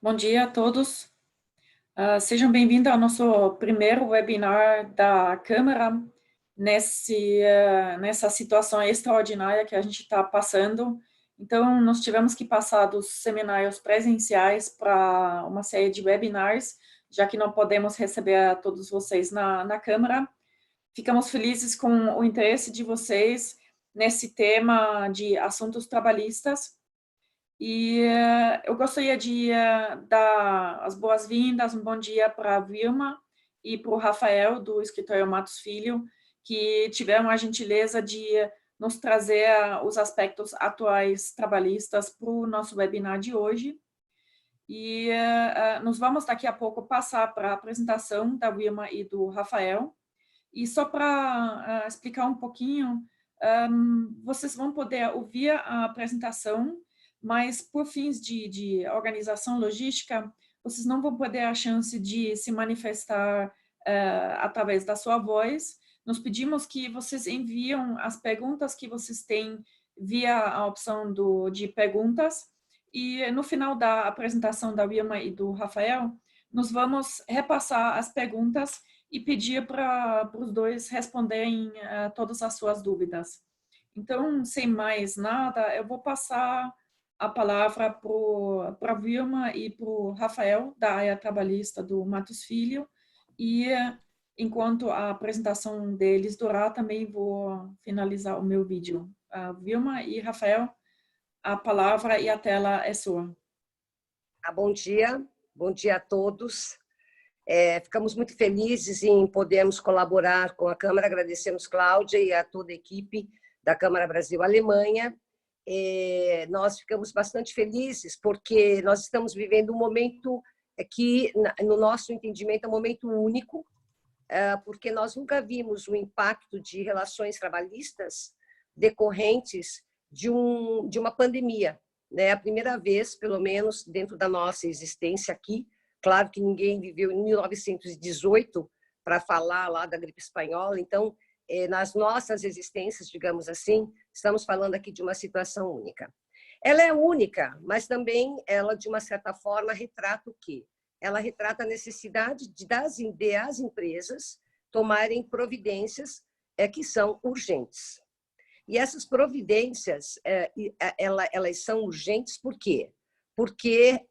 Bom dia a todos. Sejam bem-vindos ao nosso primeiro webinar da Câmara nessa situação extraordinária que a gente está passando. Então, nós tivemos que passar dos seminários presenciais para uma série de webinars, já que não podemos receber a todos vocês na Câmara. Ficamos felizes com o interesse de vocês nesse tema de assuntos trabalhistas. E eu gostaria de dar as boas-vindas, um bom dia para a Vilma e para o Rafael, do escritório Matos Filho, que tiveram a gentileza de nos trazer os aspectos atuais trabalhistas para o nosso webinar de hoje. E nós vamos daqui a pouco passar para a apresentação da Vilma e do Rafael. E só para explicar um pouquinho, vocês vão poder ouvir a apresentação, mas por fins de organização logística, vocês não vão poder a chance de se manifestar através da sua voz. Nós pedimos que vocês enviam as perguntas que vocês têm via a opção de perguntas, e no final da apresentação da Wilma e do Rafael, nós vamos repassar as perguntas e pedir para os dois responderem todas as suas dúvidas. Então, sem mais nada, eu vou passar a palavra para a Vilma e para o Rafael, da área trabalhista do Matos Filho, e enquanto a apresentação deles durar, também vou finalizar o meu vídeo. Vilma e Rafael, a palavra e a tela é sua. Bom dia a todos. Ficamos muito felizes em podermos colaborar com a Câmara. Agradecemos Cláudia e a toda a equipe da Câmara Brasil-Alemanha. Nós ficamos bastante felizes porque nós estamos vivendo um momento que, no nosso entendimento, é um momento único, porque nós nunca vimos o impacto de relações trabalhistas decorrentes de uma pandemia. É a primeira vez, pelo menos, dentro da nossa existência aqui. Claro que ninguém viveu em 1918 para falar lá da gripe espanhola, então, nas nossas existências, digamos assim, estamos falando aqui de uma situação única. Ela é única, mas também ela, de uma certa forma, retrata o quê? Ela retrata a necessidade das empresas tomarem providências que são urgentes. E essas providências, elas são urgentes por quê? Porque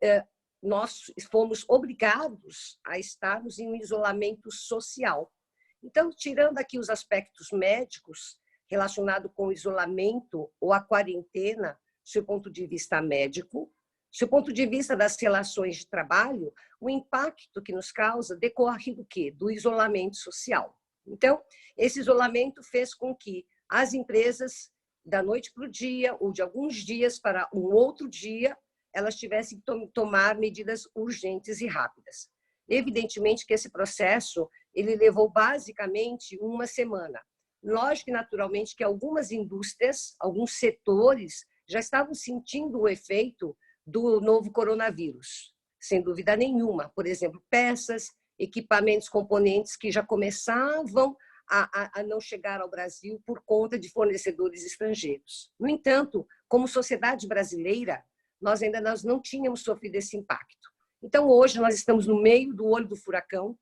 nós fomos obrigados a estarmos em um isolamento social. Então, tirando aqui os aspectos médicos relacionados com o isolamento ou a quarentena, do seu ponto de vista médico, do seu ponto de vista das relações de trabalho, o impacto que nos causa decorre do quê? Do isolamento social. Então, esse isolamento fez com que as empresas, da noite para o dia, ou de alguns dias para um outro dia, elas tivessem que tomar medidas urgentes e rápidas. Evidentemente que esse processo ele levou basicamente uma semana. Lógico e naturalmente que algumas indústrias, alguns setores, já estavam sentindo o efeito do novo coronavírus, sem dúvida nenhuma. Por exemplo, peças, equipamentos, componentes que já começavam a não chegar ao Brasil por conta de fornecedores estrangeiros. No entanto, como sociedade brasileira, nós não tínhamos sofrido esse impacto. Então, hoje, nós estamos no meio do olho do furacão.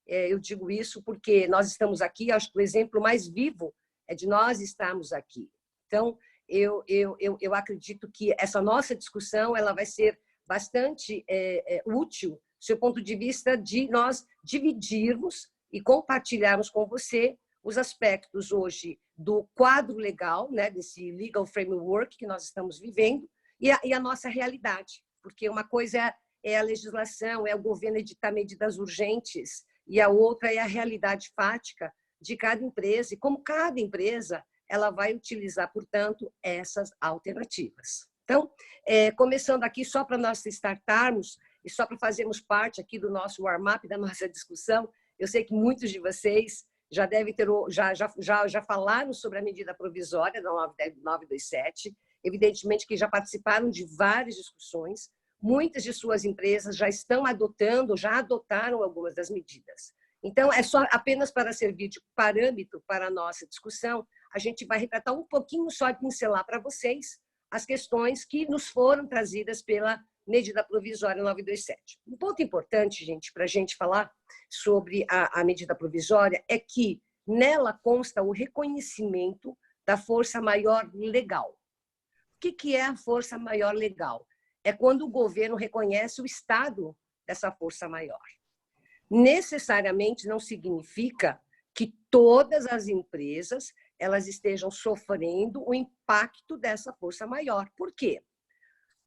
Eu digo isso porque nós estamos aqui, acho que o exemplo mais vivo é de nós estarmos aqui. Então, eu acredito que essa nossa discussão ela vai ser bastante útil do seu ponto de vista de nós dividirmos e compartilharmos com você os aspectos hoje do quadro legal, desse legal framework que nós estamos vivendo e a nossa realidade, porque uma coisa é a legislação, é o governo editar medidas urgentes e a outra é a realidade fática de cada empresa e como cada empresa ela vai utilizar, portanto, essas alternativas. Então, começando aqui só para nós startarmos e só para fazermos parte aqui do nosso warm-up, da nossa discussão. Eu sei que muitos de vocês já devem ter já falaram sobre a medida provisória da 927, evidentemente que já participaram de várias discussões. Muitas de suas empresas já estão adotando, já adotaram algumas das medidas. Então, é só apenas para servir de parâmetro para a nossa discussão, a gente vai retratar um pouquinho só, pincelar para vocês as questões que nos foram trazidas pela medida provisória 927. Um ponto importante, gente, para a gente falar sobre a medida provisória é que nela consta o reconhecimento da força maior legal. O que é a força maior legal? É quando o governo reconhece o estado dessa força maior. Necessariamente não significa que todas as empresas elas estejam sofrendo o impacto dessa força maior. Por quê?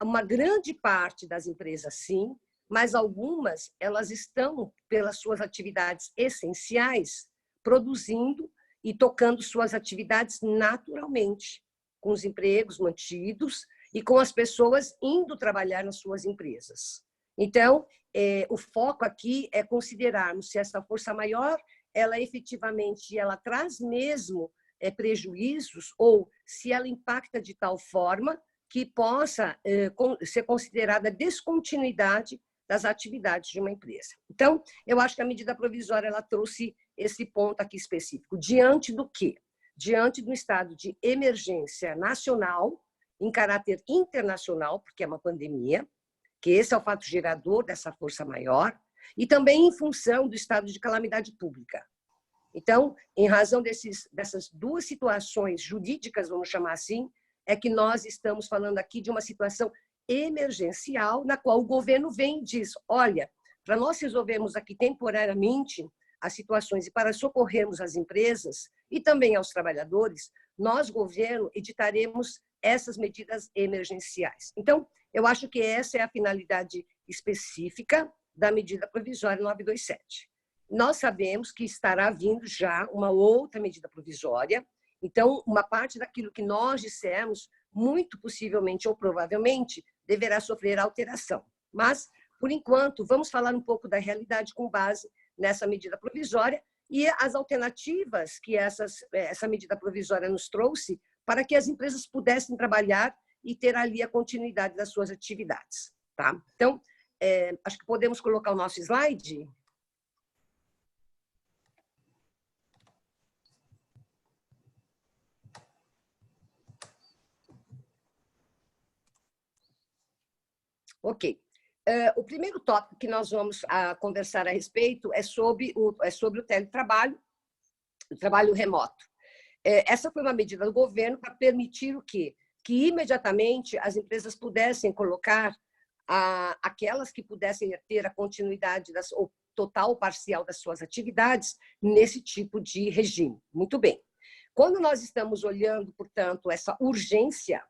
Uma grande parte das empresas, sim, mas algumas elas estão, pelas suas atividades essenciais, produzindo e tocando suas atividades naturalmente, com os empregos mantidos e com as pessoas indo trabalhar nas suas empresas. Então, o foco aqui é considerarmos se essa força maior, ela efetivamente ela traz mesmo prejuízos ou se ela impacta de tal forma que possa ser considerada descontinuidade das atividades de uma empresa. Então, eu acho que a medida provisória ela trouxe esse ponto aqui específico. Diante do quê? Diante do estado de emergência nacional, em caráter internacional, porque é uma pandemia, que esse é o fato gerador dessa força maior, e também em função do estado de calamidade pública. Então, em razão dessas duas situações jurídicas, vamos chamar assim, é que nós estamos falando aqui de uma situação emergencial na qual o governo vem e diz, olha, para nós resolvermos aqui temporariamente as situações e para socorrermos as empresas e também aos trabalhadores, nós, governo, editaremos essas medidas emergenciais. Então, eu acho que essa é a finalidade específica da medida provisória 927. Nós sabemos que estará vindo já uma outra medida provisória, então, uma parte daquilo que nós dissemos, muito possivelmente ou provavelmente, deverá sofrer alteração. Mas, por enquanto, vamos falar um pouco da realidade com base nessa medida provisória e as alternativas que essa medida provisória nos trouxe para que as empresas pudessem trabalhar e ter ali a continuidade das suas atividades. Tá? Então, acho que podemos colocar o nosso slide. Ok. O primeiro tópico que nós vamos conversar a respeito é sobre o teletrabalho, o trabalho remoto. Essa foi uma medida do governo para permitir o quê? Que imediatamente as empresas pudessem colocar aquelas que pudessem ter a continuidade ou total ou parcial das suas atividades nesse tipo de regime. Muito bem. Quando nós estamos olhando, portanto, essa urgência,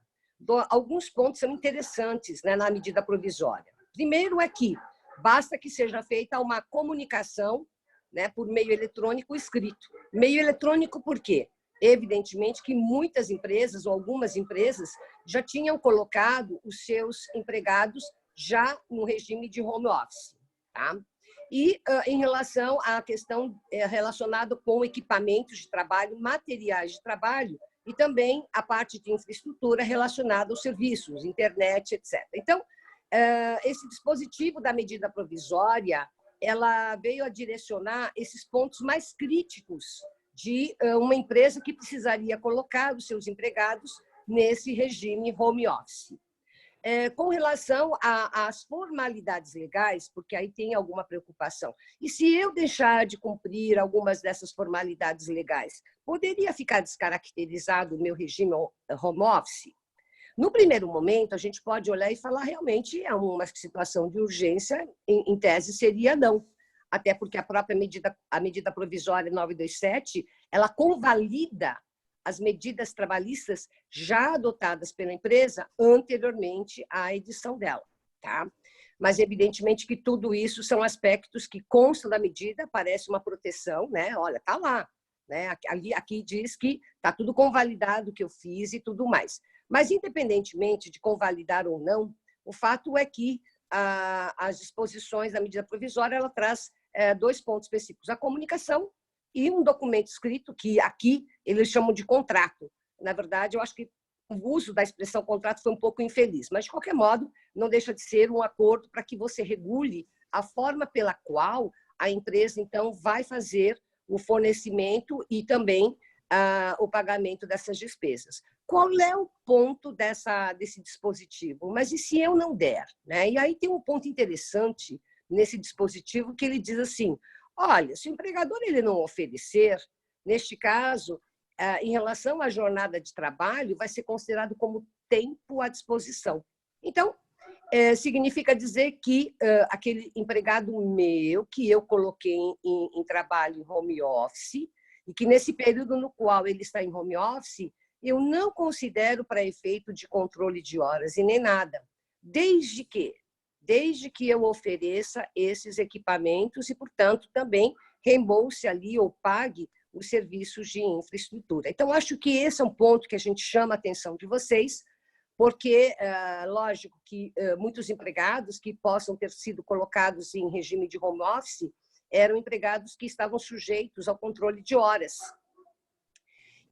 alguns pontos são interessantes, né, na medida provisória. Primeiro é que basta que seja feita uma comunicação, né, por meio eletrônico escrito. Meio eletrônico por quê? Evidentemente que muitas empresas, ou algumas empresas, já tinham colocado os seus empregados já no regime de home office. Tá? E em relação à questão relacionada com equipamentos de trabalho, materiais de trabalho, e também a parte de infraestrutura relacionada aos serviços, internet, etc. Então, esse dispositivo da medida provisória, ela veio a direcionar esses pontos mais críticos de uma empresa que precisaria colocar os seus empregados nesse regime home office. Com relação às formalidades legais, porque aí tem alguma preocupação. E se eu deixar de cumprir algumas dessas formalidades legais, poderia ficar descaracterizado o meu regime home office? No primeiro momento, a gente pode olhar e falar realmente é uma situação de urgência, em tese seria não. Até porque a própria medida provisória 927, ela convalida as medidas trabalhistas já adotadas pela empresa anteriormente à edição dela. Tá? Mas, evidentemente, que tudo isso são aspectos que constam da medida, parece uma proteção, né? Olha, está lá. Né? Aqui diz que está tudo convalidado que eu fiz e tudo mais. Mas, independentemente de convalidar ou não, o fato é que as disposições da medida provisória ela traz dois pontos específicos. A comunicação e um documento escrito, que aqui eles chamam de contrato. Na verdade, eu acho que o uso da expressão contrato foi um pouco infeliz, mas, de qualquer modo, não deixa de ser um acordo para que você regule a forma pela qual a empresa, então, vai fazer o fornecimento e também o pagamento dessas despesas. qual é o ponto desse dispositivo? Mas e se eu não der? Né? E aí tem um ponto interessante nesse dispositivo que ele diz assim, olha, se o empregador ele não oferecer, neste caso, em relação à jornada de trabalho, vai ser considerado como tempo à disposição. Então, significa dizer que aquele empregado meu, que eu coloquei em trabalho em home office, e que nesse período no qual ele está em home office, eu não considero para efeito de controle de horas e nem nada, desde que eu ofereça esses equipamentos e, portanto, também reembolse ali ou pague os serviços de infraestrutura. Então, acho que esse é um ponto que a gente chama a atenção de vocês, porque, lógico, que muitos empregados que possam ter sido colocados em regime de home office eram empregados que estavam sujeitos ao controle de horas.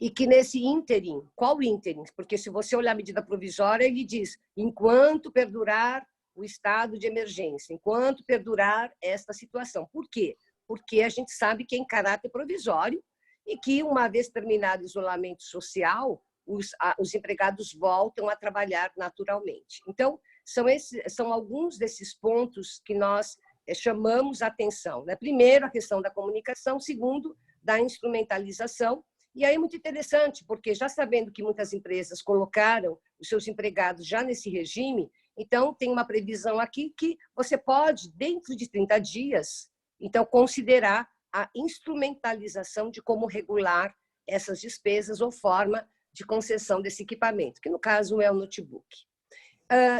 E que nesse ínterim, qual ínterim? Porque se você olhar a medida provisória, ele diz, enquanto perdurar o estado de emergência, enquanto perdurar esta situação. Por quê? Porque a gente sabe que é em caráter provisório e que, uma vez terminado o isolamento social, os empregados voltam a trabalhar naturalmente. Então, são alguns desses pontos que nós chamamos a atenção. Né? Primeiro, a questão da comunicação. Segundo, da instrumentalização. E aí é muito interessante, porque já sabendo que muitas empresas colocaram os seus empregados já nesse regime, então tem uma previsão aqui que você pode, dentro de 30 dias, então considerar a instrumentalização de como regular essas despesas ou forma de concessão desse equipamento, que no caso é o notebook.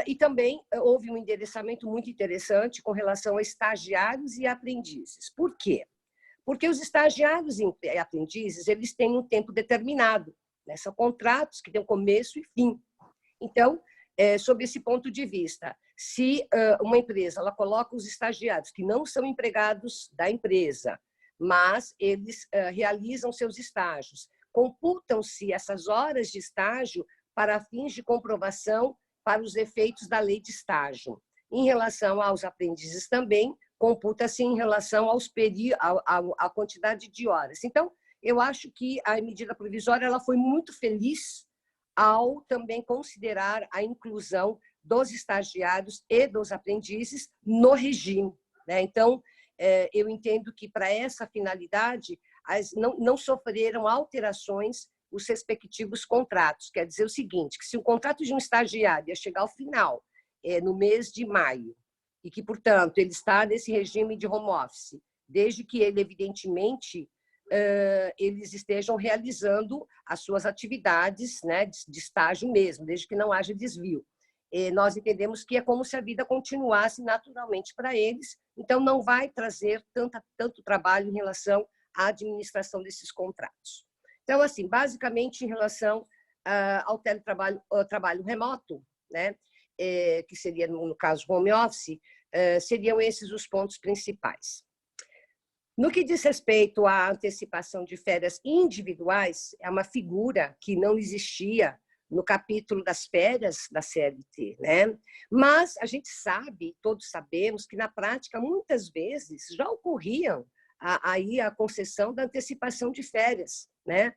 E também houve um endereçamento muito interessante com relação a estagiários e aprendizes. Por quê? Porque os estagiários e aprendizes, eles têm um tempo determinado, né? São contratos que têm começo e fim. Então, sob esse ponto de vista, se uma empresa ela coloca os estagiários que não são empregados da empresa, mas eles realizam seus estágios, computam-se essas horas de estágio para fins de comprovação para os efeitos da lei de estágio. Em relação aos aprendizes também, computa-se em relação à quantidade de horas. Então, eu acho que a medida provisória ela foi muito feliz ao também considerar a inclusão dos estagiários e dos aprendizes no regime. Né? Então, eu entendo que, para essa finalidade, não sofreram alterações os respectivos contratos. Quer dizer o seguinte, que se o contrato de um estagiário ia chegar ao final, no mês de maio, e que, portanto, ele está nesse regime de home office, desde que ele, evidentemente, eles estejam realizando as suas atividades, né, de estágio mesmo, desde que não haja desvio. Nós entendemos que é como se a vida continuasse naturalmente para eles, então não vai trazer tanto trabalho em relação à administração desses contratos. Então, assim, basicamente, em relação ao teletrabalho, trabalho remoto, né, que seria, no caso, home office, seriam esses os pontos principais. No que diz respeito à antecipação de férias individuais, é uma figura que não existia no capítulo das férias da CLT, né? Mas a gente sabe, todos sabemos, que na prática, muitas vezes, já ocorriam aí a concessão da antecipação de férias, né?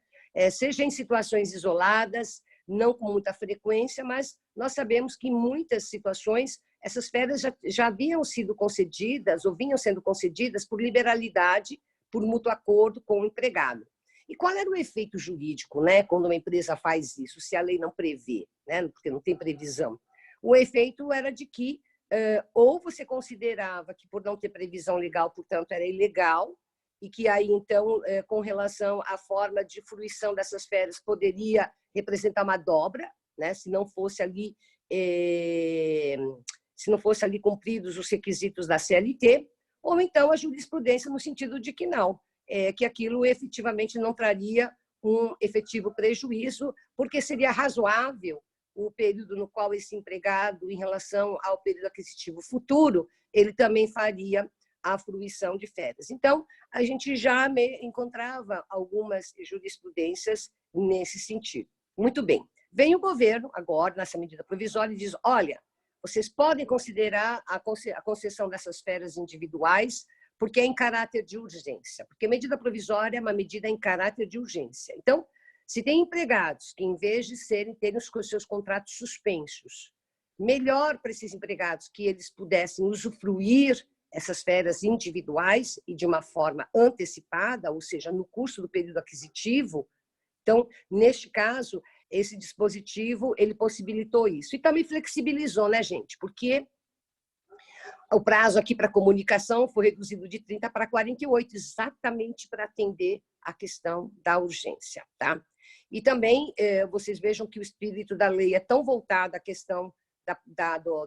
Seja em situações isoladas, não com muita frequência, mas nós sabemos que em muitas situações essas férias já haviam sido concedidas ou vinham sendo concedidas por liberalidade, por mútuo acordo com o empregado. E qual era o efeito jurídico, né, quando uma empresa faz isso, se a lei não prevê, né, porque não tem previsão? O efeito era de que ou você considerava que, por não ter previsão legal, portanto, era ilegal, e que aí, então, com relação à forma de fruição dessas férias, poderia representar uma dobra, né, se não fosse ali cumpridos os requisitos da CLT, ou então a jurisprudência no sentido de que não, que aquilo efetivamente não traria um efetivo prejuízo, porque seria razoável o período no qual esse empregado, em relação ao período aquisitivo futuro, ele também faria a fruição de férias. Então, a gente já encontrava algumas jurisprudências nesse sentido. Muito bem. Vem o governo, agora, nessa medida provisória, e diz, olha, vocês podem considerar a concessão dessas férias individuais porque é em caráter de urgência, porque a medida provisória é uma medida em caráter de urgência. Então, Se tem empregados que, em vez de terem os seus contratos suspensos, melhor para esses empregados que eles pudessem usufruir essas férias individuais e de uma forma antecipada, ou seja, no curso do período aquisitivo. Então, neste caso, esse dispositivo, ele possibilitou isso. E também flexibilizou, né, gente? Porque o prazo aqui para comunicação foi reduzido de 30 para 48, exatamente para atender a questão da urgência, tá? E também, vocês vejam que o espírito da lei é tão voltado à questão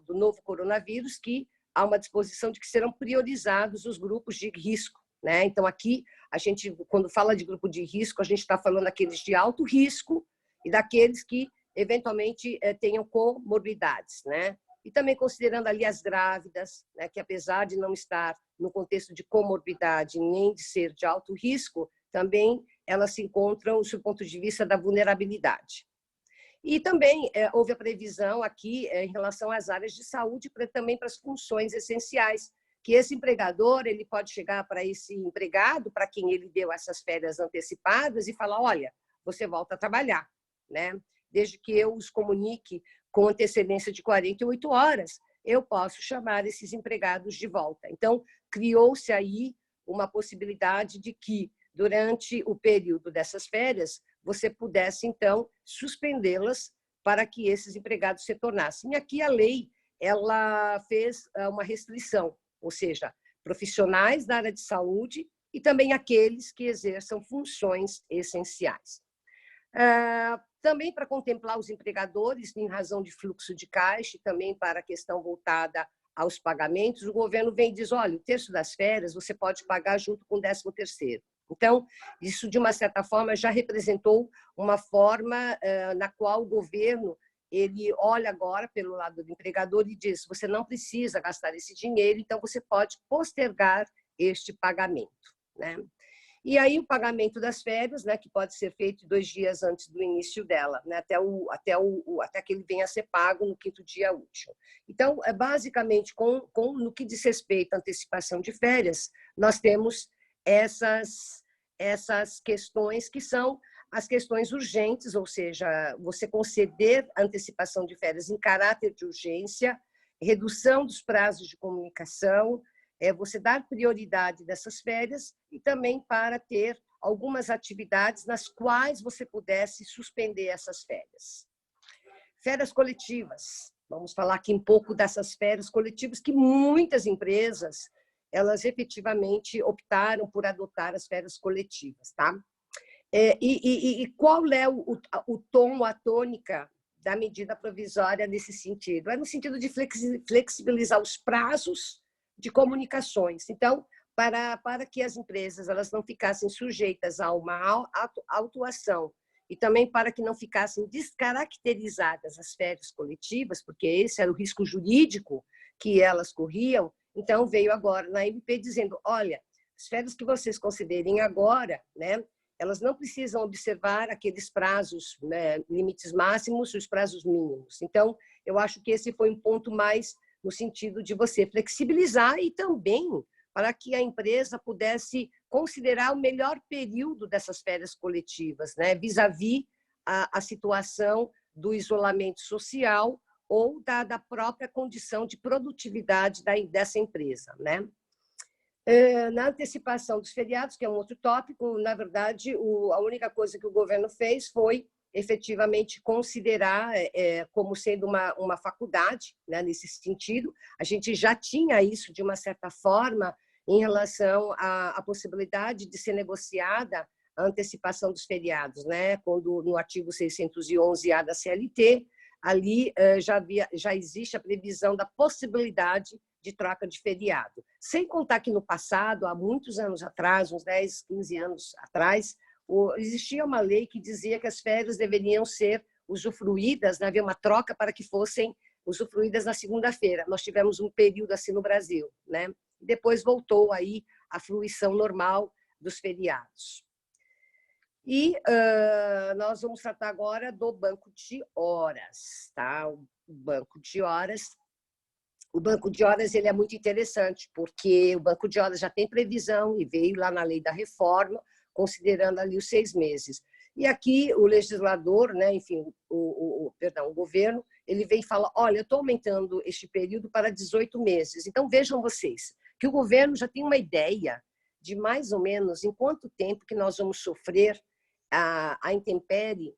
do novo coronavírus que há uma disposição de que serão priorizados os grupos de risco, né? Então, aqui, a gente, quando fala de grupo de risco, a gente está falando daqueles de alto risco e daqueles que, eventualmente, tenham comorbidades, né? E também considerando ali as grávidas, né, que apesar de não estar no contexto de comorbidade nem de ser de alto risco, também elas se encontram do ponto de vista da vulnerabilidade. E também houve a previsão aqui em relação às áreas de saúde, também para as funções essenciais, que esse empregador ele pode chegar para esse empregado, para quem ele deu essas férias antecipadas, e falar, olha, você volta a trabalhar, né? Desde que eu os comunique com antecedência de 48 horas, eu posso chamar esses empregados de volta. Então, criou-se aí uma possibilidade de que, durante o período dessas férias, você pudesse, então, suspendê-las para que esses empregados se tornassem. E aqui a lei ela fez uma restrição, ou seja, profissionais da área de saúde e também aqueles que exerçam funções essenciais. Também para contemplar os empregadores em razão de fluxo de caixa e também para a questão voltada aos pagamentos, o governo vem e diz, olha, o terço das férias você pode pagar junto com o 13º. Então, isso, de uma certa forma, já representou uma forma na qual o governo ele olha agora pelo lado do empregador e diz, você não precisa gastar esse dinheiro, então você pode postergar este pagamento, né? E aí o pagamento das férias, né, que pode ser feito 2 dias antes do início dela, né, até que ele venha a ser pago no 5º dia útil. Então, basicamente, no que diz respeito à antecipação de férias, nós temos essas questões que são as questões urgentes, ou seja, você conceder antecipação de férias em caráter de urgência, redução dos prazos de comunicação, você dar prioridade dessas férias e também para ter algumas atividades nas quais você pudesse suspender essas férias. Férias coletivas. Vamos falar aqui um pouco dessas férias coletivas que muitas empresas elas efetivamente optaram por adotar as férias coletivas, tá? E qual é o tom, a tônica da medida provisória nesse sentido? É no sentido de flexibilizar os prazos de comunicações. Então, para que as empresas elas não ficassem sujeitas a uma autuação e também para que não ficassem descaracterizadas as férias coletivas, porque esse era o risco jurídico que elas corriam, então veio agora na MP dizendo, olha, as férias que vocês considerem agora, né, elas não precisam observar aqueles prazos, né, limites máximos e os prazos mínimos. Então, eu acho que esse foi um ponto mais no sentido de você flexibilizar e também para que a empresa pudesse considerar o melhor período dessas férias coletivas, né, vis-à-vis a situação do isolamento social ou da própria condição de produtividade dessa empresa, né? Na antecipação dos feriados, que é um outro tópico, na verdade, a única coisa que o governo fez foi efetivamente considerar como sendo uma faculdade, né, nesse sentido. A gente já tinha isso, de uma certa forma, em relação à possibilidade de ser negociada a antecipação dos feriados, né? Quando no artigo 611-A da CLT, ali já existe a previsão da possibilidade de troca de feriado. Sem contar que no passado, há muitos anos atrás, uns 10, 15 anos atrás, existia uma lei que dizia que as férias deveriam ser usufruídas, né? Havia uma troca para que fossem usufruídas na segunda-feira. Nós tivemos um período assim no Brasil, né? Depois voltou aí a fruição normal dos feriados. E nós vamos tratar agora do banco de horas, tá? O banco de horas. O banco de horas ele é muito interessante, porque o banco de horas já tem previsão e veio lá na lei da reforma, considerando ali os 6 meses. E aqui o legislador, né, enfim, perdão, o governo, ele vem e fala, olha, eu estou aumentando este período para 18 meses. Então, vejam vocês, que o governo já tem uma ideia de mais ou menos em quanto tempo que nós vamos sofrer a intempérie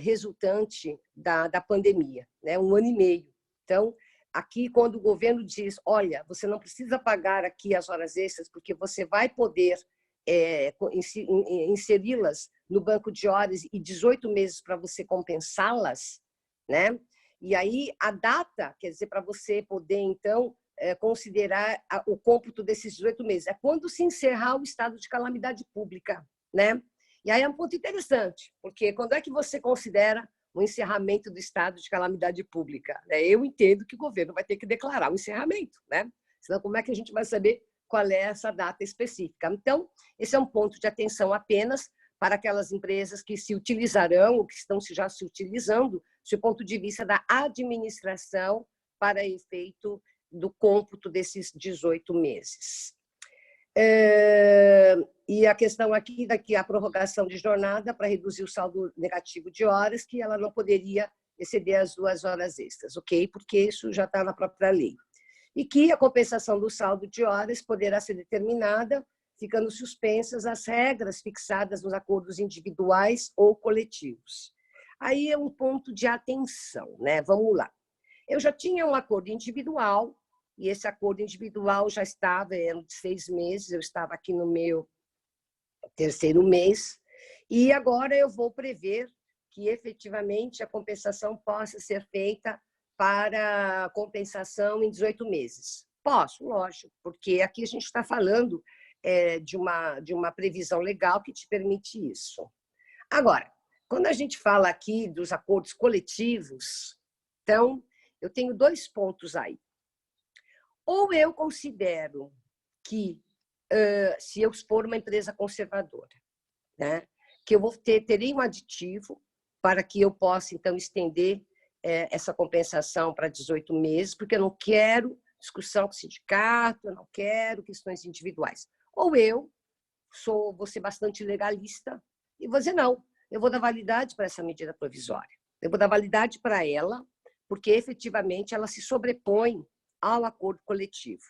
resultante da pandemia, né? 1 ano e meio. Então, aqui, quando o governo diz, olha, você não precisa pagar aqui as horas extras, porque você vai poder inseri-las no banco de horas e 18 meses para você compensá-las, né? E aí, a data, quer dizer, para você poder, então, considerar o cômputo desses 18 meses, é quando se encerrar o estado de calamidade pública, né? E aí é um ponto interessante, porque quando é que você considera o encerramento do estado de calamidade pública? Eu entendo que o governo vai ter que declarar o encerramento, né? Senão, como é que a gente vai saber qual é essa data específica? Então, esse é um ponto de atenção apenas para aquelas empresas que se utilizarão, ou que estão já se utilizando, do ponto de vista da administração para efeito do cômputo desses 18 meses. E a questão aqui, a prorrogação de jornada para reduzir o saldo negativo de horas, que ela não poderia exceder as 2 horas extras, ok? Porque isso já está na própria lei. E que a compensação do saldo de horas poderá ser determinada, ficando suspensas as regras fixadas nos acordos individuais ou coletivos. Aí é um ponto de atenção, né? Vamos lá. Eu já tinha um acordo individual, e esse acordo individual já estava, era de 6 meses, eu estava aqui no meu 3º mês, e agora eu vou prever que efetivamente a compensação possa ser feita para compensação em 18 meses. Posso, lógico, porque aqui a gente está falando de uma previsão legal que te permite isso. Agora, quando a gente fala aqui dos acordos coletivos, então, eu tenho 2 pontos aí. Ou eu considero que, se eu for uma empresa conservadora, né, que eu terei um aditivo para que eu possa, então, estender essa compensação para 18 meses, porque eu não quero discussão com o sindicato, eu não quero questões individuais. Ou eu vou ser bastante legalista e vou dizer, não, eu vou dar validade para essa medida provisória. Eu vou dar validade para ela, porque efetivamente ela se sobrepõe ao acordo coletivo.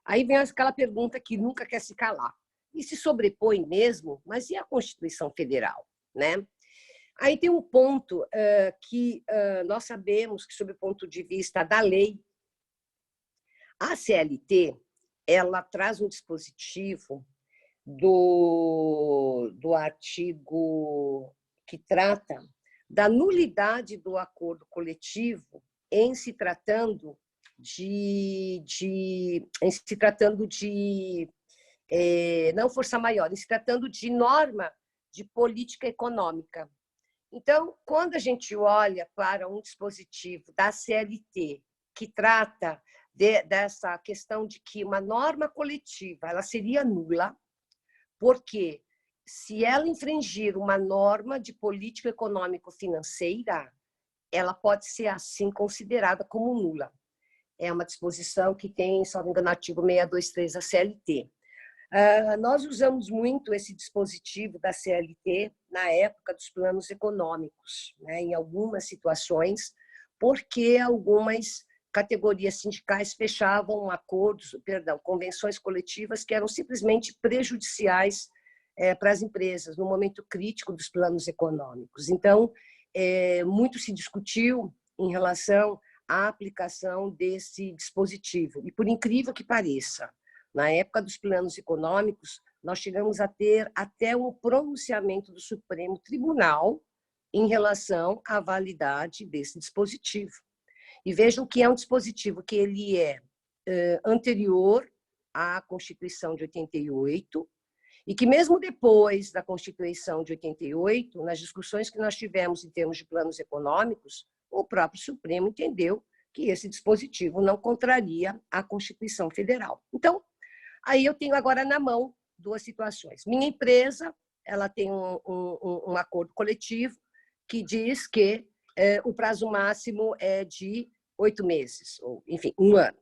Aí vem aquela pergunta que nunca quer se calar. E se sobrepõe mesmo? Mas e a Constituição Federal, né? Aí tem um ponto que nós sabemos que, sob o ponto de vista da lei, a CLT ela traz um dispositivo do artigo que trata da nulidade do acordo coletivo em se tratando não força maior, em se tratando de norma de política econômica. Então, quando a gente olha para um dispositivo da CLT que trata dessa questão de que uma norma coletiva ela seria nula, porque se ela infringir uma norma de política econômico-financeira, ela pode ser assim considerada como nula. É uma disposição que tem, se não me engano, no artigo 623 da CLT. Nós usamos muito esse dispositivo da CLT na época dos planos econômicos, né, em algumas situações, porque algumas categorias sindicais fechavam convenções coletivas que eram simplesmente prejudiciais para as empresas no momento crítico dos planos econômicos. Então, muito se discutiu em relação à aplicação desse dispositivo. E, por incrível que pareça, na época dos planos econômicos, nós chegamos a ter até um pronunciamento do Supremo Tribunal em relação à validade desse dispositivo. E vejam que é um dispositivo que ele é anterior à Constituição de 88 e que mesmo depois da Constituição de 88, nas discussões que nós tivemos em termos de planos econômicos, o próprio Supremo entendeu que esse dispositivo não contraria a Constituição Federal. Então, aí eu tenho agora na mão 2 situações. Minha empresa ela tem um acordo coletivo que diz que o prazo máximo é de 8 meses, ou, enfim, 1 ano.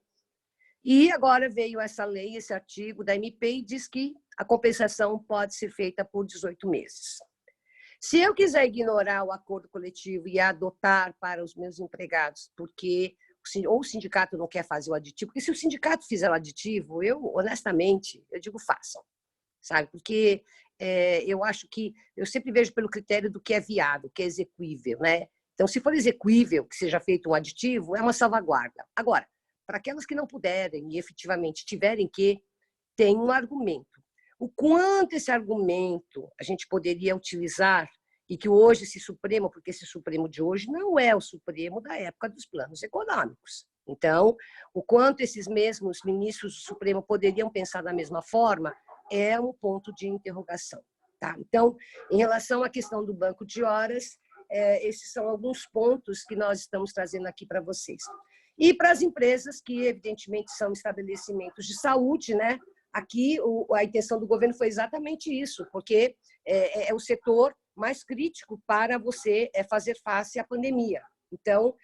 E agora veio essa lei, esse artigo da MP, e diz que a compensação pode ser feita por 18 meses. Se eu quiser ignorar o acordo coletivo e adotar para os meus empregados, porque ou o sindicato não quer fazer o aditivo, porque se o sindicato fizer o aditivo, eu, honestamente, eu digo façam, sabe? Porque eu acho que eu sempre vejo pelo critério do que é viável, que é execuível, né? Então, se for execuível que seja feito um aditivo, é uma salvaguarda. Agora, para aquelas que não puderem e efetivamente tiverem que, tem um argumento. O quanto esse argumento a gente poderia utilizar e que hoje esse Supremo, porque esse Supremo de hoje não é o Supremo da época dos planos econômicos. Então, o quanto esses mesmos ministros do Supremo poderiam pensar da mesma forma é um ponto de interrogação. Tá? Então, em relação à questão do banco de horas, esses são alguns pontos que nós estamos trazendo aqui para vocês. E para as empresas, que evidentemente são estabelecimentos de saúde, né? Aqui a intenção do governo foi exatamente isso, porque é o setor mais crítico para você fazer face à pandemia. Então,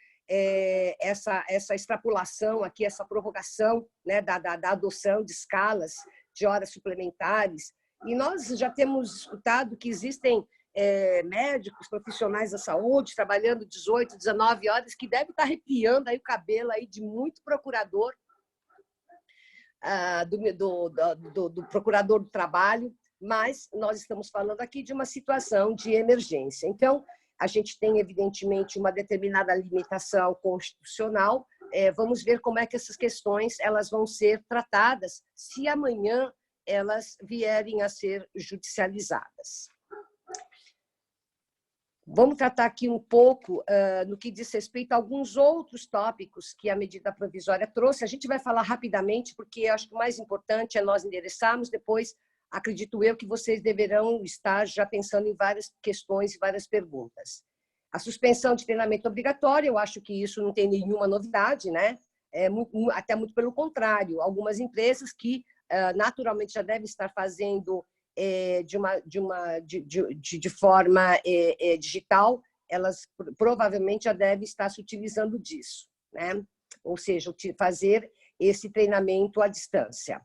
essa extrapolação aqui, essa prorrogação, né, da adoção de escalas de horas suplementares, e nós já temos escutado que existem médicos, profissionais da saúde, trabalhando 18, 19 horas, que devem estar arrepiando aí o cabelo aí de muito procurador, do procurador do trabalho, mas nós estamos falando aqui de uma situação de emergência. Então, a gente tem, evidentemente, uma determinada limitação constitucional. Vamos ver como é que essas questões elas vão ser tratadas se amanhã elas vierem a ser judicializadas. Vamos tratar aqui um pouco no que diz respeito a alguns outros tópicos que a medida provisória trouxe. A gente vai falar rapidamente, porque acho que o mais importante é nós endereçarmos. Depois, acredito eu, que vocês deverão estar já pensando em várias questões e várias perguntas. A suspensão de treinamento obrigatório, eu acho que isso não tem nenhuma novidade, né? Até muito pelo contrário. Algumas empresas que naturalmente já devem estar fazendo de forma digital, elas provavelmente já devem estar se utilizando disso, né? Ou seja, fazer esse treinamento à distância.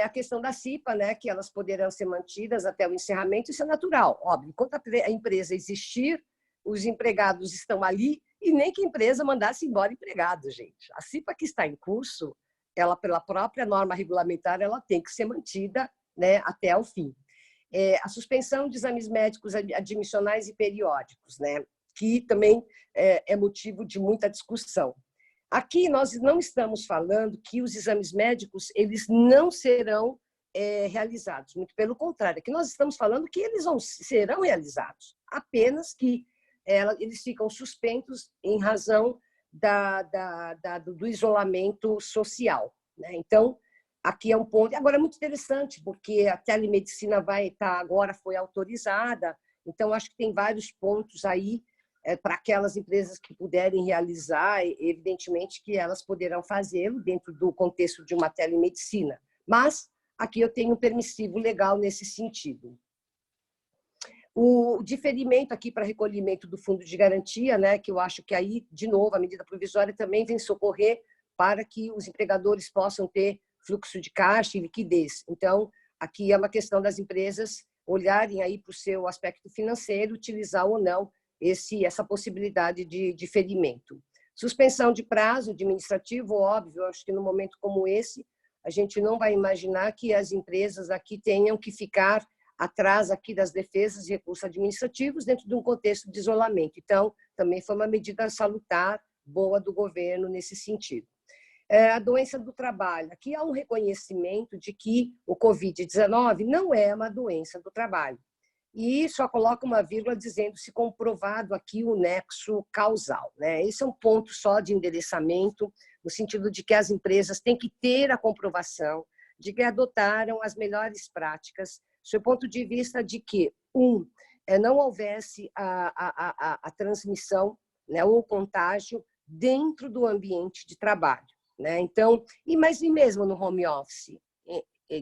A questão da CIPA, né, que elas poderão ser mantidas até o encerramento, isso é natural, óbvio. Enquanto a empresa existir, os empregados estão ali e nem que a empresa mandasse embora empregado, gente. A CIPA que está em curso, ela, pela própria norma regulamentar, ela tem que ser mantida, né, até o fim. A suspensão de exames médicos admissionais e periódicos, né, que também é motivo de muita discussão. Aqui nós não estamos falando que os exames médicos eles não serão realizados, muito pelo contrário, aqui nós estamos falando que eles serão realizados, apenas que eles ficam suspensos em razão do isolamento social, né? Então, aqui é um ponto. Agora, é muito interessante, porque a telemedicina agora foi autorizada, então acho que tem vários pontos aí para aquelas empresas que puderem realizar, evidentemente que elas poderão fazê-lo dentro do contexto de uma telemedicina. Mas aqui eu tenho um permissivo legal nesse sentido. O diferimento aqui para recolhimento do fundo de garantia, né, que eu acho que aí, de novo, a medida provisória também vem socorrer para que os empregadores possam ter fluxo de caixa e liquidez. Então, aqui é uma questão das empresas olharem aí para o seu aspecto financeiro, utilizar ou não essa possibilidade de diferimento. Suspensão de prazo administrativo, óbvio, acho que no momento como esse, a gente não vai imaginar que as empresas aqui tenham que ficar atrás aqui das defesas e recursos administrativos dentro de um contexto de isolamento. Então, também foi uma medida salutar, boa do governo nesse sentido. A doença do trabalho. Aqui há um reconhecimento de que o Covid-19 não é uma doença do trabalho. E só coloca uma vírgula dizendo-se comprovado aqui o nexo causal, né? Esse é um ponto só de endereçamento, no sentido de que as empresas têm que ter a comprovação de que adotaram as melhores práticas, do ponto de vista de que, não houvesse a transmissão, né, ou o contágio dentro do ambiente de trabalho, né? Então, mas mesmo no home office,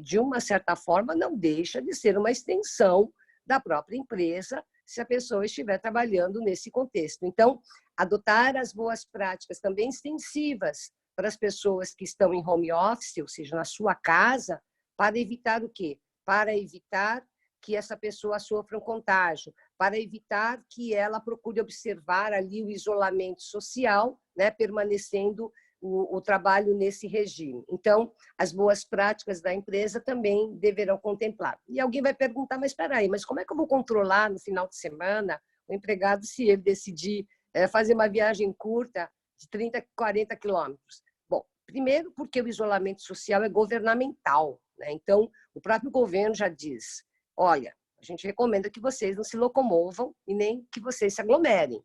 de uma certa forma, não deixa de ser uma extensão da própria empresa, se a pessoa estiver trabalhando nesse contexto. Então, adotar as boas práticas também extensivas para as pessoas que estão em home office, ou seja, na sua casa, para evitar o quê? Para evitar que essa pessoa sofra um contágio, para evitar que ela procure observar ali o isolamento social, né, permanecendo o trabalho nesse regime. Então, as boas práticas da empresa também deverão contemplar. E alguém vai perguntar, mas espera aí, mas como é que eu vou controlar no final de semana o empregado se ele decidir fazer uma viagem curta de 30, 40 quilômetros? Bom, primeiro porque o isolamento social é governamental, né? Então, o próprio governo já diz, olha, a gente recomenda que vocês não se locomovam e nem que vocês se aglomerem.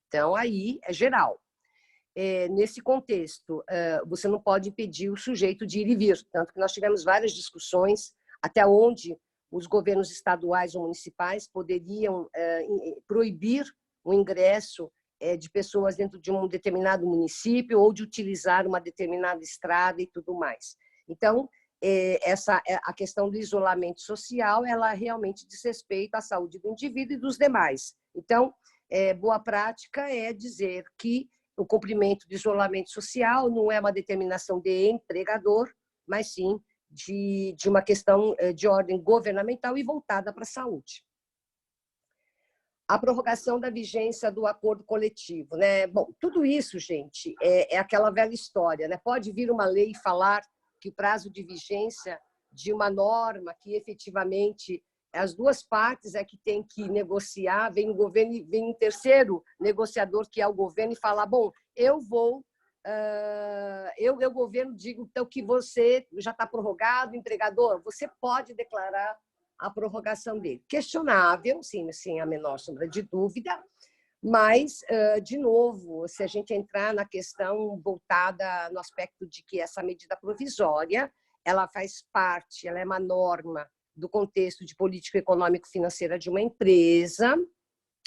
Então, aí é geral. Nesse contexto, você não pode impedir o sujeito de ir e vir. Tanto que nós tivemos várias discussões até onde os governos estaduais ou municipais poderiam proibir o ingresso de pessoas dentro de um determinado município ou de utilizar uma determinada estrada e tudo mais. Então, a questão do isolamento social, ela realmente diz respeito à saúde do indivíduo e dos demais. Então, boa prática é dizer que o cumprimento do isolamento social não é uma determinação de empregador, mas sim de uma questão de ordem governamental e voltada para a saúde. A prorrogação da vigência do acordo coletivo, né? Bom, tudo isso, gente, é aquela velha história, né? Pode vir uma lei e falar que o prazo de vigência de uma norma que efetivamente as duas partes é que tem que negociar, vem o governo, vem um terceiro negociador, que é o governo, e fala, bom, eu governo, digo então que você já está prorrogado, empregador, você pode declarar a prorrogação dele. Questionável, sim, sem a menor sombra de dúvida, mas, de novo, se a gente entrar na questão voltada no aspecto de que essa medida provisória, ela faz parte, ela é uma norma do contexto de política econômico-financeira de uma empresa,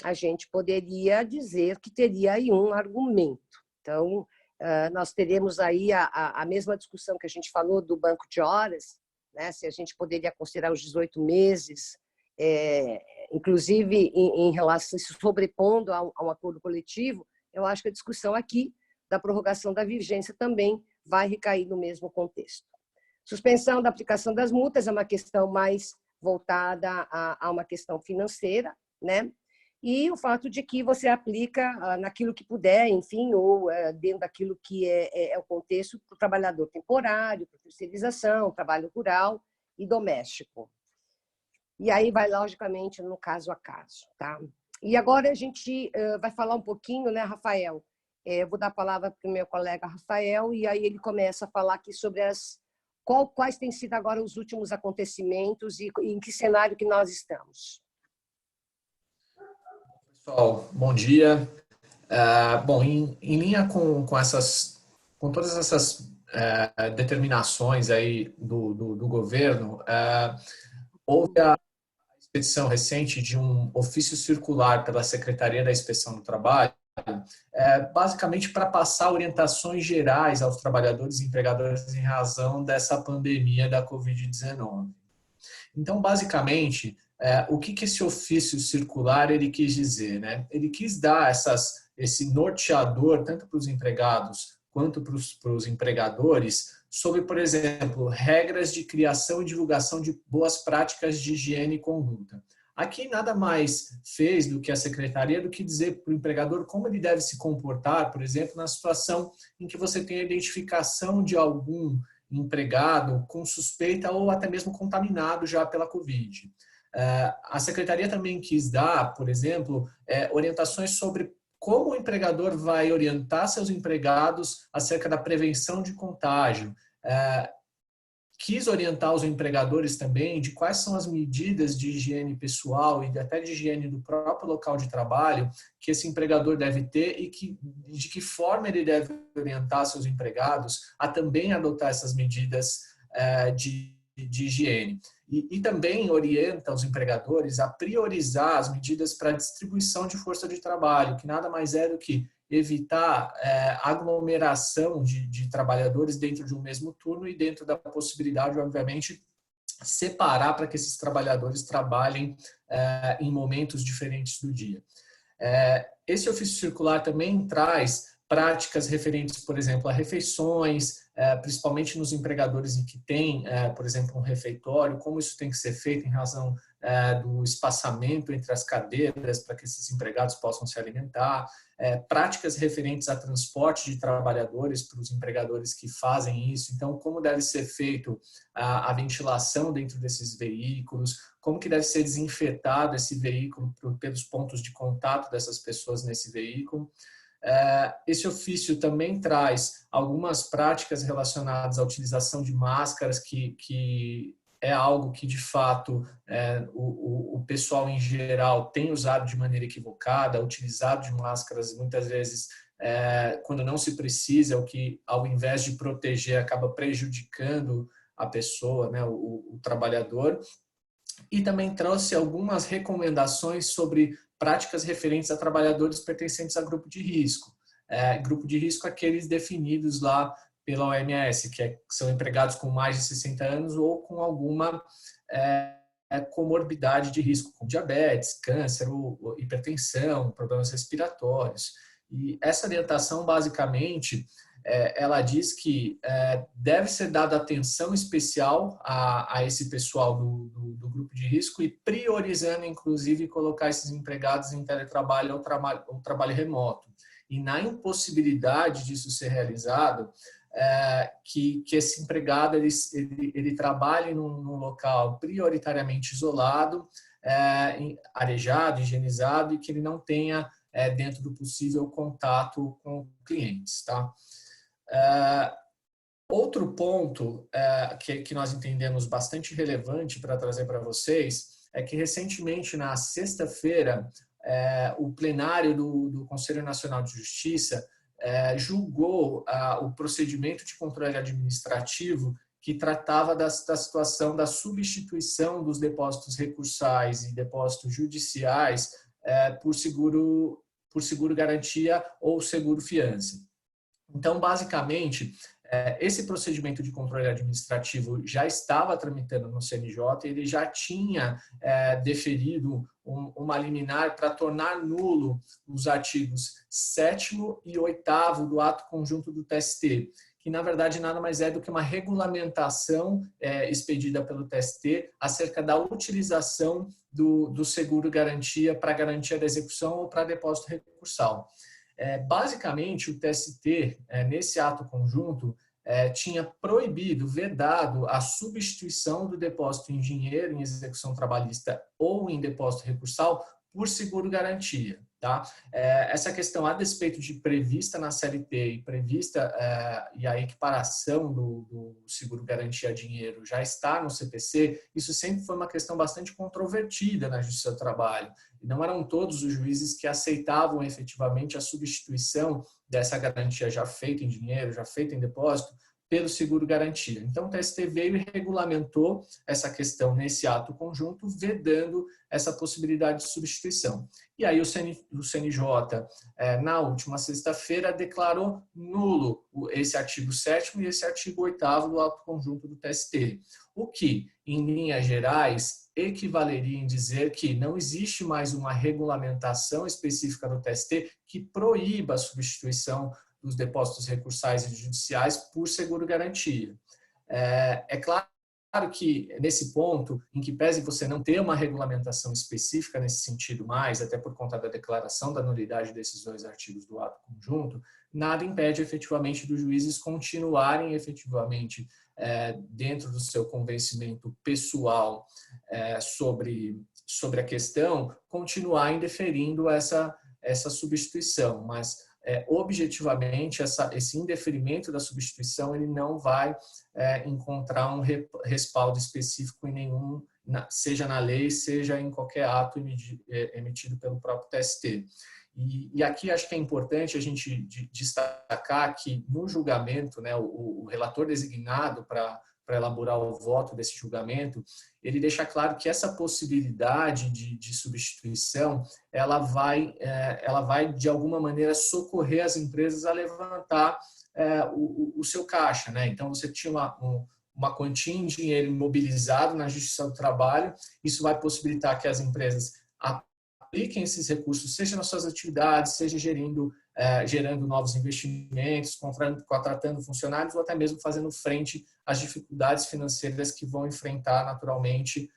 a gente poderia dizer que teria aí um argumento. Então, nós teremos aí a mesma discussão que a gente falou do banco de horas, né? Se a gente poderia considerar os 18 meses, inclusive em relação, se sobrepondo a um acordo coletivo, eu acho que a discussão aqui da prorrogação da vigência também vai recair no mesmo contexto. Suspensão da aplicação das multas é uma questão mais voltada a uma questão financeira, né? E o fato de que você aplica naquilo que puder, enfim, ou dentro daquilo que é o contexto para o trabalhador temporário, para terceirização, trabalho rural e doméstico. E aí vai, logicamente, no caso a caso, tá? E agora a gente vai falar um pouquinho, né, Rafael? Eu vou dar a palavra para o meu colega Rafael, e aí ele começa a falar aqui sobre quais têm sido agora os últimos acontecimentos e em que cenário que nós estamos. Pessoal, bom dia. Bom, em linha com todas essas determinações aí do governo, houve a expedição recente de um ofício circular pela Secretaria da Inspeção do Trabalho, basicamente para passar orientações gerais aos trabalhadores e empregadores em razão dessa pandemia da Covid-19. Então, basicamente, o que esse ofício circular ele quis dizer, né? Ele quis dar esse norteador tanto para os empregados quanto para os empregadores sobre, por exemplo, regras de criação e divulgação de boas práticas de higiene e conduta. Aqui nada mais fez do que a secretaria do que dizer para o empregador como ele deve se comportar, por exemplo, na situação em que você tem a identificação de algum empregado com suspeita ou até mesmo contaminado já pela Covid. A secretaria também quis dar, por exemplo, orientações sobre como o empregador vai orientar seus empregados acerca da prevenção de contágio. Quis orientar os empregadores também de quais são as medidas de higiene pessoal e até de higiene do próprio local de trabalho que esse empregador deve ter e de que forma ele deve orientar seus empregados a também adotar essas medidas de higiene. E também orienta os empregadores a priorizar as medidas para a distribuição de força de trabalho, que nada mais é do que evitar aglomeração de trabalhadores dentro de um mesmo turno e dentro da possibilidade, obviamente, separar para que esses trabalhadores trabalhem em momentos diferentes do dia. Esse ofício circular também traz práticas referentes, por exemplo, a refeições, principalmente nos empregadores em que tem, por exemplo, um refeitório, como isso tem que ser feito em razão do espaçamento entre as cadeiras para que esses empregados possam se alimentar, práticas referentes a transporte de trabalhadores para os empregadores que fazem isso, então como deve ser feito a ventilação dentro desses veículos, como que deve ser desinfetado esse veículo pelos pontos de contato dessas pessoas nesse veículo. Esse ofício também traz algumas práticas relacionadas à utilização de máscaras, que é algo que, de fato, o pessoal em geral tem usado de maneira equivocada, utilizado de máscaras muitas vezes quando não se precisa, o que, ao invés de proteger, acaba prejudicando a pessoa, né, o trabalhador. E também trouxe algumas recomendações sobre práticas referentes a trabalhadores pertencentes a grupo de risco. Grupo de risco aqueles definidos lá pela OMS, que são empregados com mais de 60 anos ou com alguma comorbidade de risco, como diabetes, câncer, ou hipertensão, problemas respiratórios. E essa orientação, basicamente, ela diz que deve ser dada atenção especial a esse pessoal do grupo de risco e priorizando, inclusive, colocar esses empregados em teletrabalho ou trabalho remoto. E na impossibilidade disso ser realizado, que esse empregado ele trabalhe num local prioritariamente isolado, arejado, higienizado, e que ele não tenha, dentro do possível, contato com clientes, tá? Outro ponto que nós entendemos bastante relevante para trazer para vocês é que recentemente, na sexta-feira, o plenário do Conselho Nacional de Justiça julgou o procedimento de controle administrativo que tratava da situação da substituição dos depósitos recursais e depósitos judiciais por seguro garantia ou seguro fiança. Então, basicamente, esse procedimento de controle administrativo já estava tramitando no CNJ, ele já tinha deferido uma liminar para tornar nulo os artigos 7º e 8º do ato conjunto do TST, que na verdade nada mais é do que uma regulamentação expedida pelo TST acerca da utilização do seguro garantia para garantia da execução ou para depósito recursal. Basicamente, o TST, nesse ato conjunto, tinha proibido, vedado a substituição do depósito em dinheiro em execução trabalhista ou em depósito recursal por seguro-garantia. Tá? Essa questão, a despeito de prevista na CLT e prevista e a equiparação do seguro-garantia a dinheiro já está no CPC, isso sempre foi uma questão bastante controvertida na Justiça do Trabalho. E não eram todos os juízes que aceitavam efetivamente a substituição dessa garantia já feita em dinheiro, já feita em depósito, pelo seguro-garantia. Então, o TST veio e regulamentou essa questão nesse ato conjunto, vedando essa possibilidade de substituição. E aí o CNJ, na última sexta-feira, declarou nulo esse artigo 7º e esse artigo 8º do ato conjunto do TST, o que, em linhas gerais, equivaleria em dizer que não existe mais uma regulamentação específica do TST que proíba a substituição dos depósitos recursais e judiciais por seguro-garantia. É claro que, nesse ponto, em que pese você não ter uma regulamentação específica nesse sentido mais, até por conta da declaração da nulidade desses dois artigos do ato conjunto, nada impede efetivamente dos juízes continuarem efetivamente dentro do seu convencimento pessoal sobre a questão, continuar indeferindo essa substituição, mas objetivamente, esse indeferimento da substituição ele não vai encontrar um respaldo específico em nenhum, seja na lei, seja em qualquer ato emitido pelo próprio TST. E aqui acho que é importante a gente destacar que no julgamento, né, o relator designado para elaborar o voto desse julgamento, ele deixa claro que essa possibilidade de substituição, ela vai de alguma maneira socorrer as empresas a levantar o seu caixa, né? Então você tinha uma quantia em dinheiro imobilizado na Justiça do Trabalho, isso vai possibilitar que as empresas apliquem esses recursos, seja nas suas atividades, seja gerindo gerando novos investimentos, contratando funcionários ou até mesmo fazendo frente às dificuldades financeiras que vão enfrentar naturalmente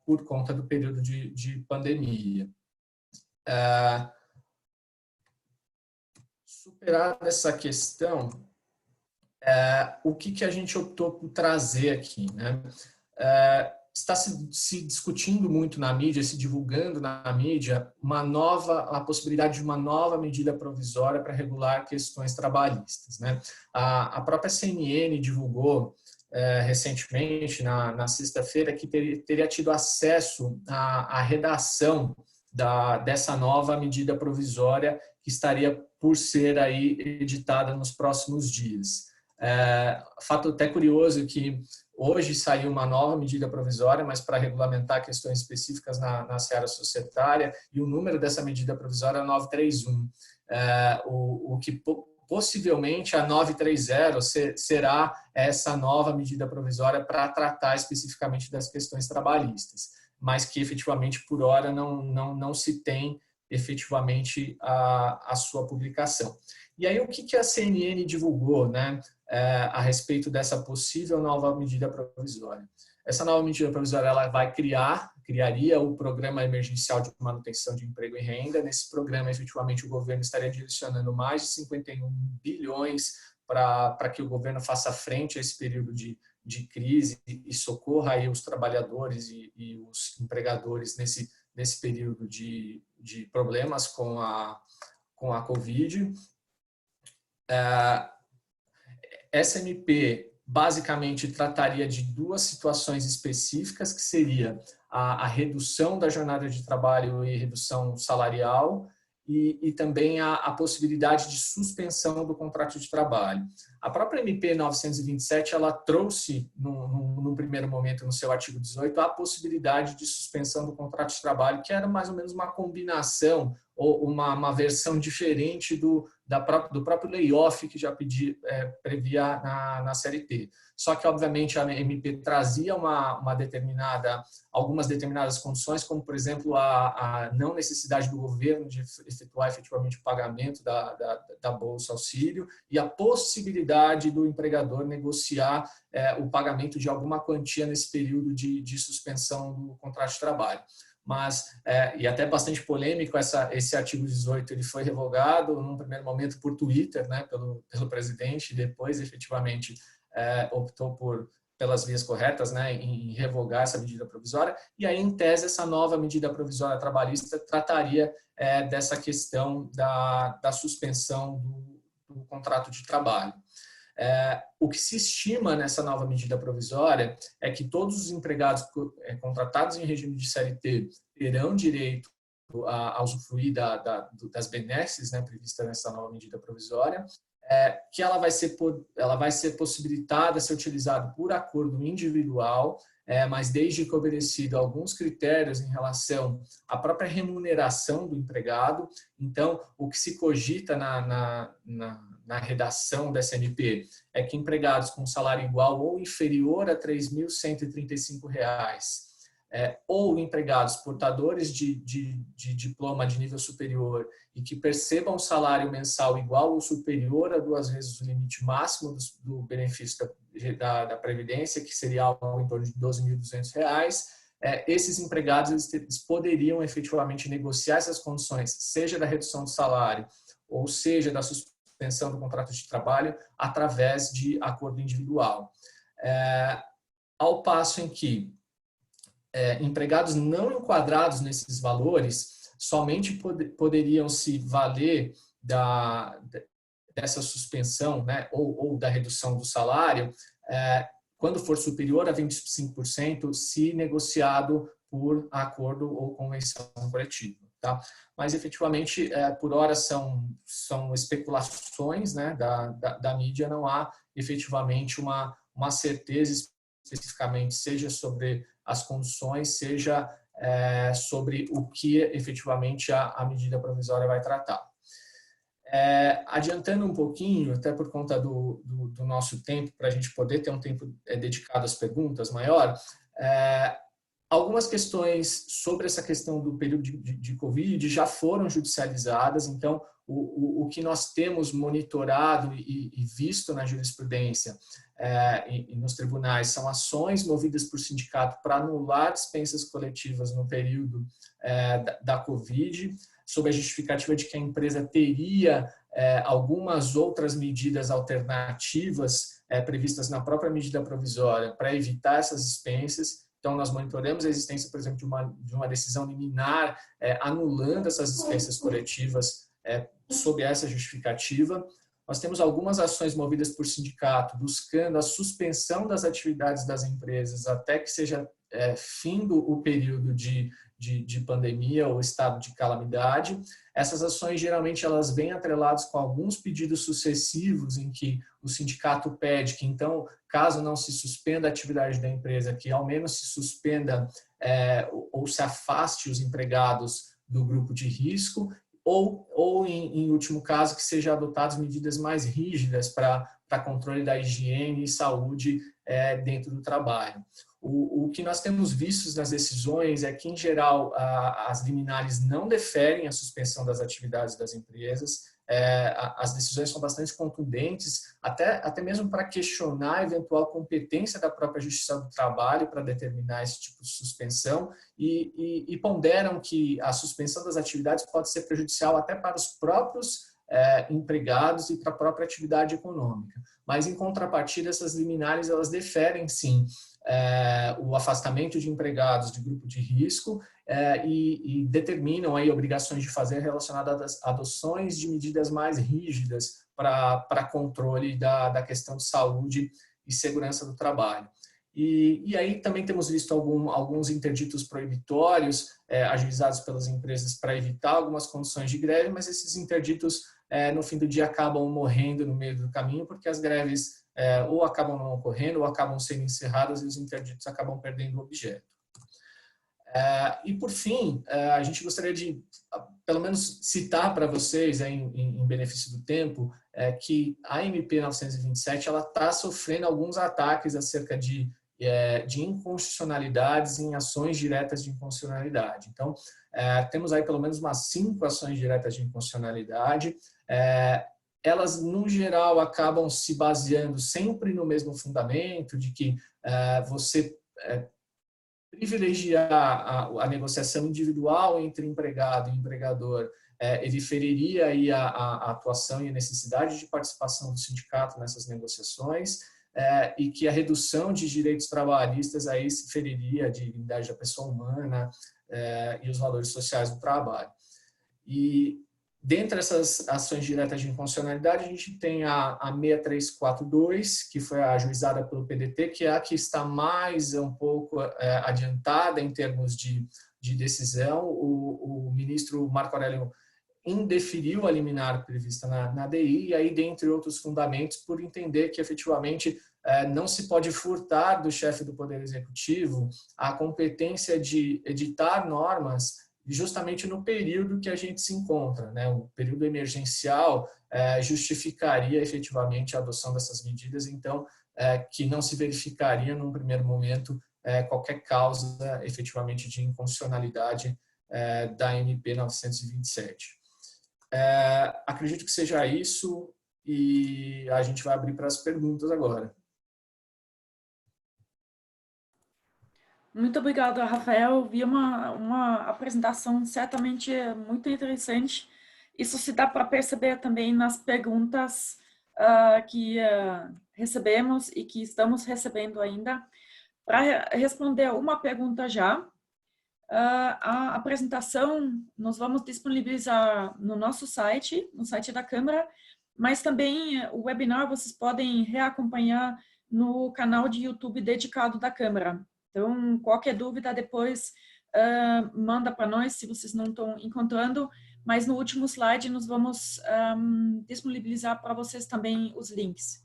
por conta do período de pandemia. Superada essa questão, o que a gente optou por trazer aqui, né? Está se discutindo muito na mídia, se divulgando na mídia, a possibilidade de uma nova medida provisória para regular questões trabalhistas, né? A própria CNN divulgou recentemente, na sexta-feira, que teria tido acesso à redação dessa nova medida provisória que estaria por ser aí editada nos próximos dias. Fato até curioso que hoje saiu uma nova medida provisória, mas para regulamentar questões específicas na seara societária, e o número dessa medida provisória é 931, o que possivelmente a 930 será essa nova medida provisória para tratar especificamente das questões trabalhistas, mas que efetivamente por hora não se tem efetivamente a sua publicação. E aí o que a CNN divulgou, né, a respeito dessa possível nova medida provisória? Essa nova medida provisória ela criaria o Programa Emergencial de Manutenção de Emprego e Renda. Nesse programa, efetivamente, o governo estaria direcionando mais de 51 bilhões para que o governo faça frente a esse período de crise e socorra aí os trabalhadores e os empregadores nesse período de problemas com a Covid. Essa MP basicamente trataria de duas situações específicas, que seria a redução da jornada de trabalho e redução salarial e também a possibilidade de suspensão do contrato de trabalho. A própria MP 927, ela trouxe, num primeiro momento, no seu artigo 18, a possibilidade de suspensão do contrato de trabalho, que era mais ou menos uma combinação ou uma versão diferente do próprio layoff que já previa na CLT. Só que, obviamente, a MP trazia algumas determinadas condições, como, por exemplo, a não necessidade do governo de efetuar efetivamente o pagamento da Bolsa Auxílio e a possibilidade do empregador negociar o pagamento de alguma quantia nesse período de suspensão do contrato de trabalho. Mas, e até bastante polêmico, esse artigo 18 ele foi revogado num primeiro momento por Twitter, né, pelo presidente, e depois efetivamente optou pelas vias corretas, né, em revogar essa medida provisória, e aí, em tese, essa nova medida provisória trabalhista trataria dessa questão da suspensão do contrato de trabalho. O que se estima nessa nova medida provisória é que todos os empregados contratados em regime de CLT terão direito a usufruir das benesses, né, previstas nessa nova medida provisória, que ela vai ser possibilitada ser utilizada por acordo individual, mas desde que obedecido a alguns critérios em relação à própria remuneração do empregado. Então, o que se cogita na redação dessa MP é que empregados com salário igual ou inferior a R$ 3.135, ou empregados portadores de diploma de nível superior e que percebam salário mensal igual ou superior a 2 vezes o limite máximo do benefício da Previdência, que seria algo em torno de R$ 12.200, esses empregados eles poderiam efetivamente negociar essas condições, seja da redução do salário ou seja da suspensão do contrato de trabalho, através de acordo individual. Ao passo em que empregados não enquadrados nesses valores somente poderiam se valer dessa suspensão, né, ou da redução do salário, quando for superior a 25%, se negociado por acordo ou convenção coletiva. Tá? Mas, efetivamente, por hora são especulações, né, da mídia, não há efetivamente uma certeza especificamente, seja sobre as condições, seja sobre o que efetivamente a medida provisória vai tratar. Adiantando um pouquinho, até por conta do nosso tempo, para a gente poder ter um tempo dedicado às perguntas maior, Algumas questões sobre essa questão do período de Covid já foram judicializadas, então o que nós temos monitorado e visto na jurisprudência e nos tribunais são ações movidas por sindicato para anular dispensas coletivas no período da Covid, sob a justificativa de que a empresa teria algumas outras medidas alternativas previstas na própria medida provisória para evitar essas dispensas. Então, nós monitoramos a existência, por exemplo, de uma decisão liminar anulando essas dispensas coletivas sob essa justificativa. Nós temos algumas ações movidas por sindicato buscando a suspensão das atividades das empresas até que seja findo o período de pandemia ou estado de calamidade. Essas ações, geralmente, elas vêm atreladas com alguns pedidos sucessivos em que o sindicato pede que, então, caso não se suspenda a atividade da empresa, que ao menos se suspenda ou se afaste os empregados do grupo de risco, ou em último caso, que sejam adotadas medidas mais rígidas para controle da higiene e saúde dentro do trabalho. O que nós temos visto nas decisões é que, em geral, as liminares não deferem a suspensão das atividades das empresas. As decisões são bastante contundentes, até mesmo para questionar a eventual competência da própria Justiça do Trabalho para determinar esse tipo de suspensão e ponderam que a suspensão das atividades pode ser prejudicial até para os próprios empregados e para a própria atividade econômica. Mas, em contrapartida, essas liminares elas deferem, sim, o afastamento de empregados de grupo de risco e determinam aí obrigações de fazer relacionadas a adoções de medidas mais rígidas para controle da questão de saúde e segurança do trabalho. E aí também temos visto alguns interditos proibitórios ajuizados pelas empresas para evitar algumas condições de greve, mas esses interditos, no fim do dia, acabam morrendo no meio do caminho, porque as greves ou acabam não ocorrendo, ou acabam sendo encerradas e os interditos acabam perdendo o objeto. E, por fim, a gente gostaria de, pelo menos, citar para vocês, em benefício do tempo, que a MP 927 está sofrendo alguns ataques acerca de inconstitucionalidades em ações diretas de inconstitucionalidade. Então, temos aí pelo menos umas 5 ações diretas de inconstitucionalidade. Elas, no geral, acabam se baseando sempre no mesmo fundamento de que você privilegiar a negociação individual entre empregado e empregador, ele feriria aí a atuação e a necessidade de participação do sindicato nessas negociações, e que a redução de direitos trabalhistas aí se feriria a dignidade da pessoa humana e os valores sociais do trabalho. E dentre essas ações diretas de inconstitucionalidade, a gente tem a 6342, que foi ajuizada pelo PDT, que é a que está mais um pouco adiantada em termos de decisão. O ministro Marco Aurélio indeferiu a liminar prevista na DI, e aí, dentre outros fundamentos, por entender que, efetivamente, não se pode furtar do chefe do Poder Executivo a competência de editar normas justamente no período que a gente se encontra, né? O período emergencial justificaria efetivamente a adoção dessas medidas, então, que não se verificaria num primeiro momento qualquer causa efetivamente de inconstitucionalidade da MP 927. Acredito que seja isso e a gente vai abrir para as perguntas agora. Muito obrigada, Rafael. Vi uma apresentação certamente muito interessante. Isso se dá para perceber também nas perguntas que recebemos e que estamos recebendo ainda. Para responder uma pergunta já, a apresentação nós vamos disponibilizar no nosso site, no site da Câmara, mas também o webinar vocês podem reacompanhar no canal de YouTube dedicado da Câmara. Então, qualquer dúvida depois manda para nós se vocês não estão encontrando, mas no último slide nós vamos disponibilizar para vocês também os links.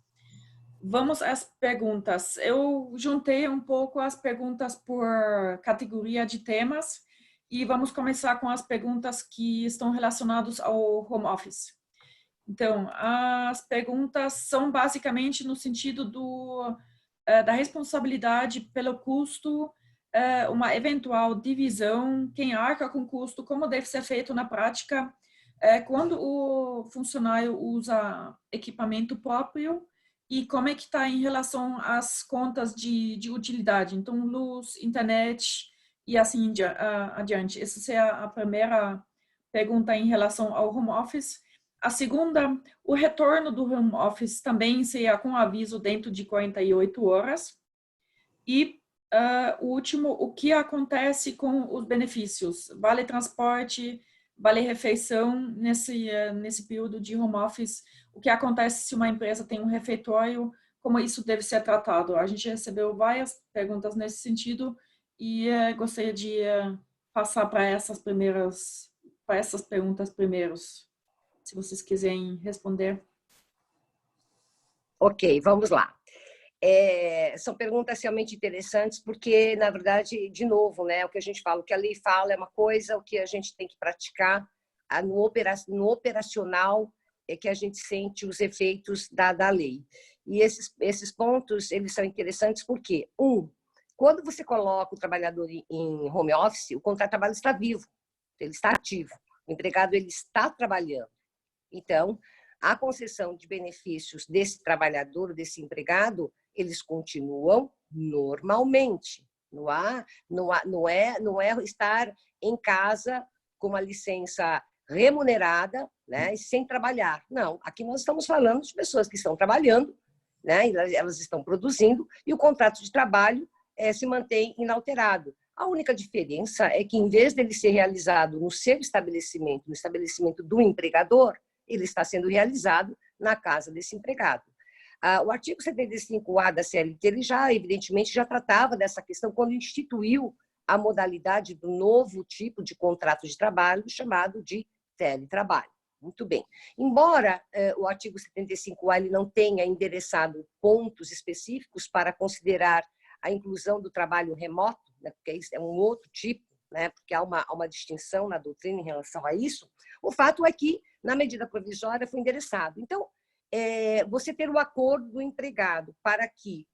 Vamos às perguntas. Eu juntei um pouco as perguntas por categoria de temas e vamos começar com as perguntas que estão relacionadas ao home office. Então, as perguntas são basicamente no sentido da responsabilidade pelo custo uma eventual divisão, quem arca com o custo, como deve ser feito na prática, quando o funcionário usa equipamento próprio e como é que está em relação às contas de utilidade. Então, luz, internet e assim adiante. Essa é a primeira pergunta em relação ao home office. A segunda, o retorno do home office também seria com aviso dentro de 48 horas. E o último, o que acontece com os benefícios? Vale transporte, vale refeição nesse período de home office? O que acontece se uma empresa tem um refeitório? Como isso deve ser tratado? A gente recebeu várias perguntas nesse sentido e gostaria de passar para essas perguntas primeiros, se vocês quiserem responder. Ok, vamos lá. São perguntas realmente interessantes, porque, na verdade, de novo, né, o que a gente fala, o que a lei fala é uma coisa, o que a gente tem que praticar no operacional é que a gente sente os efeitos da lei. E esses pontos, eles são interessantes porque, quando você coloca o trabalhador em home office, o contrato de trabalho está vivo, ele está ativo, o empregado ele está trabalhando. Então, a concessão de benefícios desse trabalhador, desse empregado, eles continuam normalmente. Não é estar em casa com uma licença remunerada, né, e sem trabalhar. Não, aqui nós estamos falando de pessoas que estão trabalhando, né, elas estão produzindo, e o contrato de trabalho se mantém inalterado. A única diferença é que, em vez dele ser realizado no seu estabelecimento, no estabelecimento do empregador, ele está sendo realizado na casa desse empregado. O artigo 75A da CLT, ele evidentemente, já tratava dessa questão quando instituiu a modalidade do novo tipo de contrato de trabalho, chamado de teletrabalho. Muito bem. Embora o artigo 75A ele não tenha endereçado pontos específicos para considerar a inclusão do trabalho remoto, né, porque isso é um outro tipo, né, porque há uma distinção na doutrina em relação a isso, o fato é que, na medida provisória, foi endereçado. Então, você ter o acordo do empregado para que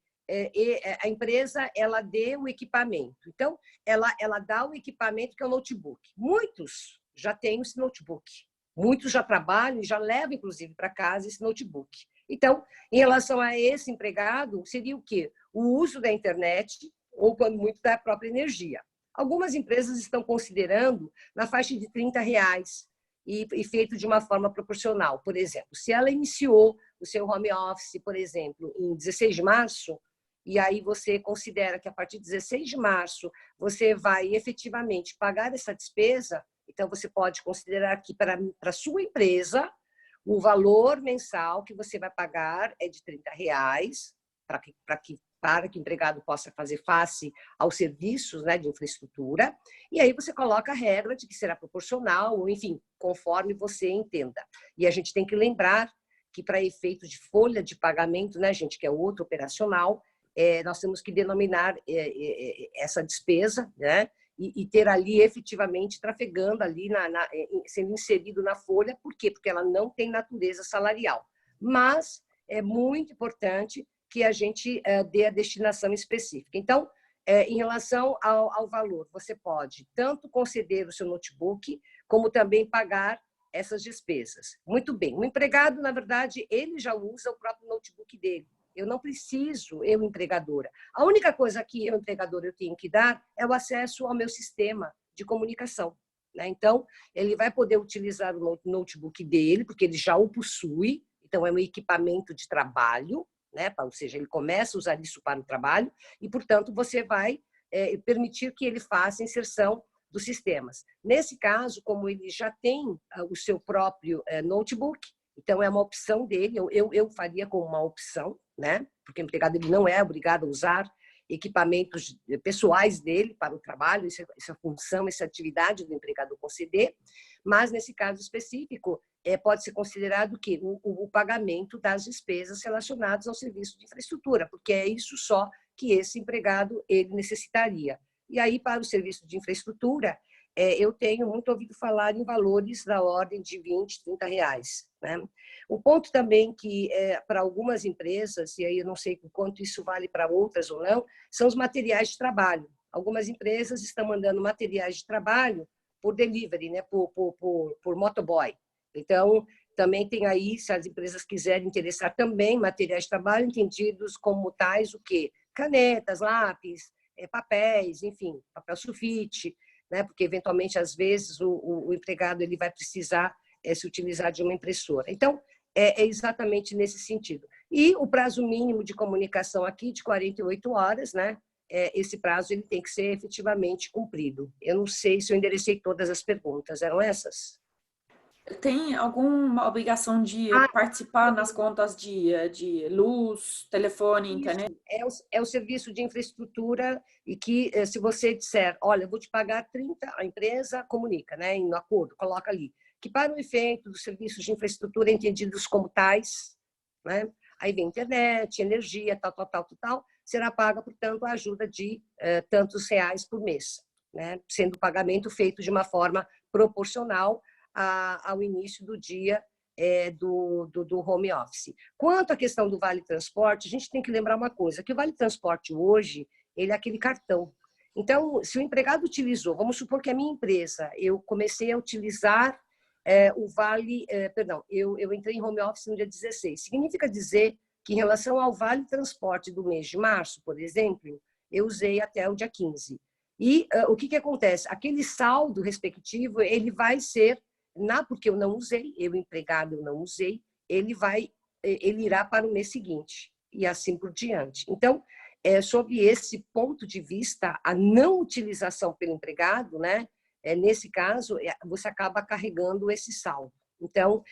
a empresa ela dê o equipamento. Então, ela dá o equipamento que é o notebook. Muitos já têm esse notebook. Muitos já trabalham e já levam, inclusive, para casa esse notebook. Então, em relação a esse empregado, seria o quê? O uso da internet ou, quando muito, da própria energia. Algumas empresas estão considerando na faixa de R$30 e feito de uma forma proporcional. Por exemplo, se ela iniciou o seu home office, por exemplo, em 16 de março, e aí você considera que a partir de 16 de março você vai efetivamente pagar essa despesa, então você pode considerar que para a sua empresa o valor mensal que você vai pagar é de R$30 para que o empregado possa fazer face aos serviços, né, de infraestrutura, e aí você coloca a regra de que será proporcional, ou enfim, conforme você entenda. E a gente tem que lembrar que, para efeito de folha de pagamento, né, gente, que é outro operacional, nós temos que denominar essa despesa, né, e ter ali efetivamente trafegando ali, sendo inserido na folha. Por quê? Porque ela não tem natureza salarial. Mas é muito importante que a gente dê a destinação específica. Então, em relação ao valor, você pode tanto conceder o seu notebook, como também pagar essas despesas. Muito bem. O empregado, na verdade, ele já usa o próprio notebook dele. Eu não preciso, eu, empregadora. A única coisa que eu, empregadora, eu tenho que dar é o acesso ao meu sistema de comunicação, né? Então, ele vai poder utilizar o notebook dele, porque ele já o possui, então é um equipamento de trabalho, né? Ou seja, ele começa a usar isso para o trabalho e, portanto, você vai permitir que ele faça a inserção dos sistemas. Nesse caso, como ele já tem o seu próprio notebook, então é uma opção dele, eu faria como uma opção, né? Porque o empregado ele não é obrigado a usar equipamentos pessoais dele para o trabalho, essa função, essa atividade do empregado conceder, mas nesse caso específico pode ser considerado que o pagamento das despesas relacionadas ao serviço de infraestrutura, porque é isso só que esse empregado ele necessitaria. E aí, para o serviço de infraestrutura, eu tenho muito ouvido falar em valores da ordem de R$20, R$30. Né? O ponto também que, para algumas empresas, e aí eu não sei o quanto isso vale para outras ou não, são os materiais de trabalho. algumas empresas estão mandando materiais de trabalho por delivery, né? por motoboy. Então, também tem aí, se as empresas quiserem interessar também, materiais de trabalho entendidos como tais o quê? Canetas, lápis, papéis, enfim, papel sulfite, né? Porque, eventualmente, às vezes, o empregado ele vai precisar se utilizar de uma impressora. Então, é exatamente nesse sentido. E o prazo mínimo de comunicação aqui, de 48 horas, né? Esse prazo ele tem que ser efetivamente cumprido. Eu não sei se eu enderecei todas as perguntas, eram essas? Tem alguma obrigação de participar nas contas de luz, telefone, internet? Isso, é o serviço de infraestrutura e que, se você disser, olha, eu vou te pagar 30, a empresa comunica, né, no acordo, coloca ali, que para o efeito dos serviços de infraestrutura entendidos como tais, né, aí vem internet, energia, tal, será paga, portanto, a ajuda de tantos reais por mês, né, sendo o pagamento feito de uma forma proporcional ao início do dia do home office. Quanto à questão do Vale Transporte, a gente tem que lembrar uma coisa, que o Vale Transporte hoje, ele é aquele cartão. Então, se o empregado utilizou, vamos supor que a minha empresa, eu comecei a utilizar o Vale, eu entrei em home office no dia 16. Significa dizer que, em relação ao Vale Transporte do mês de março, por exemplo, eu usei até o dia 15. E o que acontece? Aquele saldo respectivo, ele vai ser porque eu não usei, eu empregado eu não usei, ele irá para o mês seguinte e assim por diante. Então, sob esse ponto de vista, a não utilização pelo empregado, né, nesse caso, você acaba carregando esse saldo. Então,